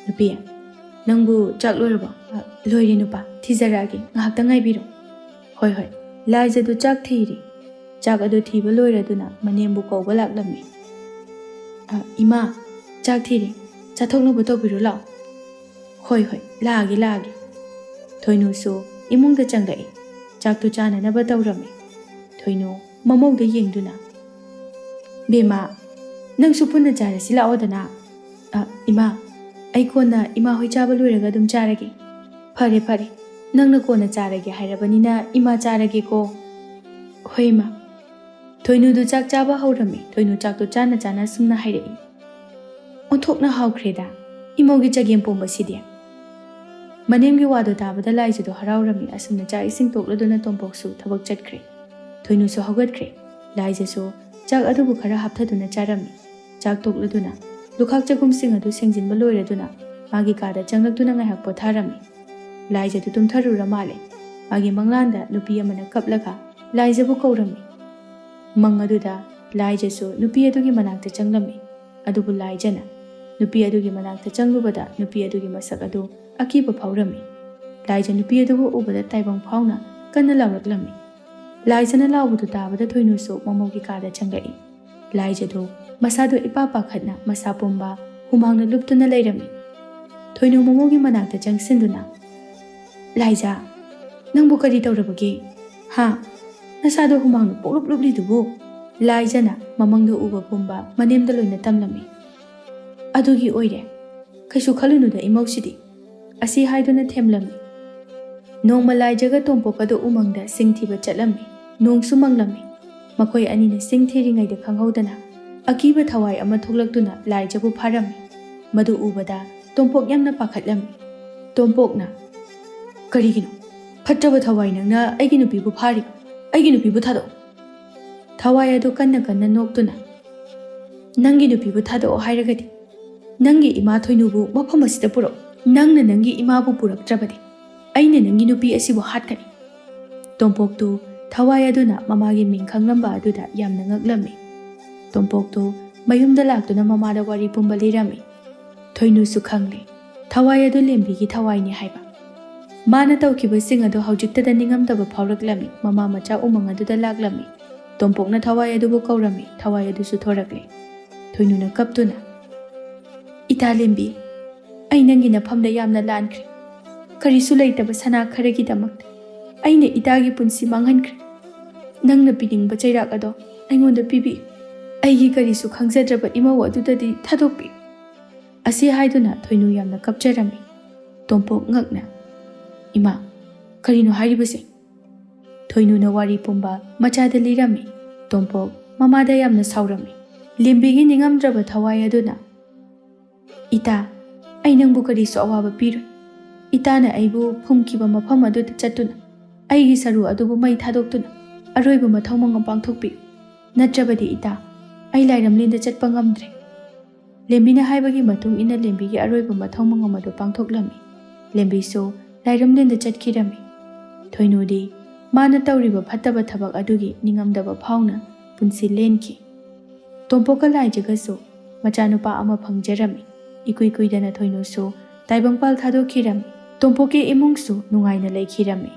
Nupi, nangbu chak loirabo. Loiri nupa, thijaragi ngahakta ngaibiro. Hoi hoi. Laijadu chak thiri. Chak adu thiba loiraduna manembu kauba laklami. Ima, chak thiri. Chathoknabu tawbiro lao. Hoi hoi, laagi laagi. Thoinusu imungda changlai. Chaktu chananaba tawrami. Thoinu mamauda yengduna. Bema, nangsu punna charasi laodana. Ima, ai kona ima hoi chaba loiraga dum charagi. Phare phare. Nangna kona charage hairabanina ima charage ko. Hoi ma. Thoinu du chak chaba haurami. Thoinu chak tu chana chana sumna hairei. Onthokna haukreda. Imaugi chagem pomba sidi. Manemgi wado tabada laijadu haraurami asumna cha ising tokladuna tompoksu thabak chatkre. Thoinu su haugatkre. Laijasu chak adubu khara hapthaduna charami. Chak tokladuna. Lukhak chagum sing adu sengjinba loiraduna. Magi kada changlakduna ngahak potharami. Laijadu tumtharura male. Magi manglanda nupi amana kaplaga laijabu kaurami. Mangaduda laijasu nupi adugi manakta changlami. Adubu laijana nupi adugi manakta changlubada nupi adugi masak adu akiba phawrami. Laija nupi adubu ubada taibang phawna kanna lawraklami. Laijana lawbudu tabada thoinusu mamogi kada changai. Laijadu masado ipapa khatna masapumba humangna luptuna leirami. ꯊꯣꯏꯅꯨ ꯃꯃꯣꯒꯤ ꯃꯅꯥꯛꯇ ꯆꯪꯁꯤꯟꯗꯨꯅ ꯂꯥꯏꯖꯥ ꯅꯪꯕꯨ ꯀꯔꯤ ꯇꯧꯔꯕꯒꯦ ꯍꯥ ꯅꯁꯥꯗꯣ ꯍꯨꯃꯥꯡꯅ ꯄꯣꯛꯂꯨꯞ ꯂꯨꯞꯂꯤꯗꯨꯕꯨ ꯂꯥꯏꯖꯅ ꯃꯃꯪꯗ ꯎꯕ ꯄꯨꯝꯕ ꯃꯅꯦꯝꯗ ꯂꯣꯏꯅ ꯇꯝꯂꯝꯃꯤ ꯑꯗꯨꯒꯤ ꯑꯣꯏꯔꯦ ꯀꯩꯁꯨ ꯈꯜꯂꯨꯅꯨꯗ ꯏꯃꯧꯁꯤꯗꯤ ꯑꯁꯤ ꯍꯥꯏꯗꯨꯅ ꯊꯦꯝꯂꯝꯃꯤ ꯅꯣꯡꯃ ꯂꯥꯏꯖꯒ ꯇꯣꯝꯄꯣꯛ ꯑꯗꯨ ꯎꯃꯪꯗ ꯁꯤꯡ ꯊꯤꯕ ꯆꯠꯂꯝꯃꯤ ꯅꯣꯡꯁꯨ ꯃꯪꯂꯝꯃꯤ ꯃꯈꯣꯏ ꯑꯅꯤꯅ ꯁꯤꯡ ꯊꯤꯔꯤꯉꯩꯗ ꯈꯪꯍꯧꯗꯅ ꯑꯀꯤꯕ ꯊꯋꯥꯏ ꯑꯃ ꯊꯣꯛꯂꯛꯇꯨꯅ ꯂꯥꯏꯖꯕꯨ ꯐꯥꯔꯝꯃꯤ ꯃꯗꯨ ꯎꯕꯗ ꯇꯣꯝꯄꯣꯛ ꯌꯥꯝꯅ ꯄꯥꯈꯠꯂꯝꯃꯤ ꯇꯣꯝꯄꯣꯛꯅ ꯀꯔꯤꯒꯤꯅꯣ ꯐꯠꯇꯕ ꯊꯋꯥꯏ ꯅꯪꯅ ꯑꯩꯒꯤ ꯅꯨꯄꯤꯕꯨ ꯐꯥꯔꯤꯕ ꯑꯩꯒꯤ ꯅꯨꯄꯤꯕꯨ ꯊꯥꯗꯣꯛꯎ ꯊꯋꯥꯏ ꯑꯗꯨ ꯀꯟꯅ ꯀꯟꯅ ꯅꯣꯛꯇꯨꯅ ꯅꯪꯒꯤ ꯅꯨꯄꯤꯕꯨ ꯊꯥꯗꯣꯛꯑꯣ ꯍꯥꯏꯔꯒꯗꯤ ꯅꯪꯒꯤ ꯏꯃꯥ ꯊꯣꯏꯅꯨꯕꯨ ꯃꯐꯝ ꯑꯁꯤꯗ ꯄꯨꯔꯛꯎ ꯅꯪꯅ ꯅꯪꯒꯤ ꯏꯃꯥꯕꯨ ꯄꯨꯔꯛꯇ꯭ꯔꯕꯗꯤ ꯑꯩꯅ ꯅꯪꯒꯤ ꯅꯨꯄꯤ ꯑꯁꯤꯕꯨ ꯍꯥꯠꯀꯅꯤ ꯇꯣꯝꯄꯣꯛꯇꯨ ꯊꯋꯥꯏ ꯑꯗꯨꯅ ꯃꯃꯥꯒꯤ ꯃꯤꯡ ꯈꯪꯂꯝꯕ ꯑꯗꯨꯗ ꯌꯥꯝꯅ ꯉꯛꯂꯝꯃꯤ ꯇꯣꯝꯄꯣꯛꯇꯨ ꯃꯌꯨꯝꯗ ꯂꯥꯛꯇꯨꯅ ꯃꯃꯥꯗ ꯋꯥꯔꯤ ꯄꯨꯝꯕ ꯂꯤꯔꯝꯃꯤ ꯊꯣꯏꯅꯨꯁꯨ ꯈꯪꯂꯦ ꯊꯋꯥꯏ ꯑꯗꯨ ꯂꯦꯝꯕꯤꯒꯤ ꯊꯋꯥꯏꯅꯤ ꯍꯥꯏꯕ ꯃꯥꯅ ꯇꯧꯈꯤꯕꯁꯤꯡ ꯑꯗꯨ ꯍꯧꯖꯤꯛꯇꯗ ꯅꯤꯡꯉꯝꯗꯕ ꯐꯥꯎꯔꯛꯂꯝꯃꯤ ꯃꯃꯥ ꯃꯆꯥ ꯎꯃꯪ ꯑꯗꯨꯗ ꯂꯥꯛꯂꯝꯃꯤ ꯇꯣꯝꯄꯣꯛꯅ ꯊꯋꯥꯏ ꯑꯗꯨꯕꯨ ꯀꯧꯔꯝꯃꯤ ꯊꯋꯥꯏ ꯑꯗꯨꯁꯨ ꯊꯣꯔꯛꯂꯦ ꯊꯣꯏꯅꯨꯅ ꯀꯞꯇꯨꯅ ꯏꯇꯥ ꯂꯦꯝꯕꯤ ꯑꯩ ꯅꯪꯒꯤ ꯅꯐꯝꯗ ꯌꯥꯝꯅ ꯂꯥꯟꯈ꯭ꯔꯦ ꯀꯔꯤꯁꯨ ꯂꯩꯇꯕ ꯁꯅꯥ ꯈꯔꯒꯤꯗꯃꯛꯇ ꯑꯩꯅ ꯏꯇꯥꯒꯤ ꯄꯨꯟꯁꯤ ꯃꯥꯡꯍꯟꯈ꯭ꯔꯦ ꯅꯪꯅ ꯄꯤꯅꯤꯡꯕ ꯆꯩꯔꯥꯛ ꯑꯗꯣ ꯑꯩꯉꯣꯟꯗ ꯄꯤꯕꯤꯌꯨ ꯑꯩꯒꯤ ꯀꯔꯤꯁꯨ ꯈꯪꯖꯗ꯭ꯔꯕ ꯏꯃꯧ ꯑꯗꯨꯗꯗꯤ ꯊꯥꯗꯣꯛꯄꯤꯌꯨ ꯑꯁꯤ ꯍꯥꯏꯗꯨꯅ ꯊꯣꯏꯅꯨ ꯌꯥꯝꯅ ꯀꯞꯆꯔꯝꯃꯤ ꯇꯣꯝꯄꯣꯛ ꯉꯛꯅ ꯏꯃꯥ ꯀꯔꯤꯅꯣ ꯍꯥꯏꯔꯤꯕꯁꯦ ꯊꯣꯏꯅꯨꯅ ꯋꯥꯔꯤ ꯄꯨꯝꯕ ꯃꯆꯥꯗ ꯂꯤꯔꯝꯃꯤ ꯇꯣꯝꯄꯣꯛ ꯃꯃꯥꯗ ꯌꯥꯝꯅ ꯁꯥꯎꯔꯝꯃꯤ ꯂꯦꯝꯕꯤꯒꯤ ꯅꯤꯡꯉꯝꯗ꯭ꯔꯕ ꯊꯋꯥꯏ ꯑꯗꯨꯅ ꯏꯇꯥ ꯑꯩ ꯅꯪꯕु ꯀꯔꯤꯁꯨ ꯑꯋꯥꯕ ꯄꯤꯔꯣꯏ ꯏꯇꯥꯅ ꯑꯩꯕꯨ ꯐꯨꯝꯈꯤꯕ ꯃꯐꯝ ꯑꯗꯨꯗ ꯆꯠꯇꯨꯅ ꯑꯩꯒꯤ ꯁꯔꯨ ꯑꯗꯨꯕꯨ ꯃꯩ ꯊꯥꯗꯣꯛꯇꯨꯅ ꯑꯔꯣꯏꯕ ꯃꯊꯧ ꯃꯉꯝ ꯄꯥꯡꯊꯣꯛꯄꯤꯌꯨ ꯅꯠꯇ꯭ꯔꯕꯗꯤ ꯏꯇꯥ ꯑꯩ ꯂꯥꯏꯔꯝꯂꯤꯟꯗ ꯆꯠꯄ ꯉꯝꯗ꯭ꯔꯦ ꯂꯦꯝꯕꯤꯅ ꯍꯥꯏꯕꯒꯤ ꯃꯇꯨꯡ ꯏꯟꯅ ꯂꯦꯝꯕꯤꯒꯤ ꯑꯔꯣꯏꯕ ꯃꯊꯧ ꯃꯉꯝ ꯑꯗꯨ ꯄꯥꯡꯊꯣꯛꯂꯝꯃꯤ ꯂꯦꯝꯕꯤꯁꯨ ꯂꯥꯏꯔꯝꯂꯤꯟꯗ ꯆꯠꯈꯤꯔꯝꯃꯤ ꯊꯣꯏꯅꯨꯗꯤ ꯃꯥꯅ ꯇꯧꯔꯤꯕ ꯐꯠꯇꯕ ꯊꯕꯛ ꯑꯗꯨꯒꯤ ꯅꯤꯡꯉꯝꯗꯕ ꯐꯥꯎꯅ ꯄꯨꯟꯁꯤ ꯂꯦꯟꯈꯤ ꯇꯣꯝꯄꯣꯛꯀ ꯂꯥꯏꯖꯒꯁꯨ ꯃꯆꯥꯅꯨꯄꯥ ꯑꯃ ꯐꯪꯖꯔꯝꯃꯤ ꯏꯀꯨꯏ ꯀꯨꯏꯗꯅ ꯊꯣꯏꯅꯨꯁꯨ ꯇꯥꯏꯕꯪꯄꯥꯜ ꯊꯥꯗꯣꯛꯈꯤꯔꯝꯃꯤ ꯇꯣꯝꯄꯣꯛꯀꯤ ꯏꯃꯨꯡꯁꯨ ꯅꯨꯡꯉꯥꯏꯅ ꯂꯩꯈꯤꯔꯝꯃꯤ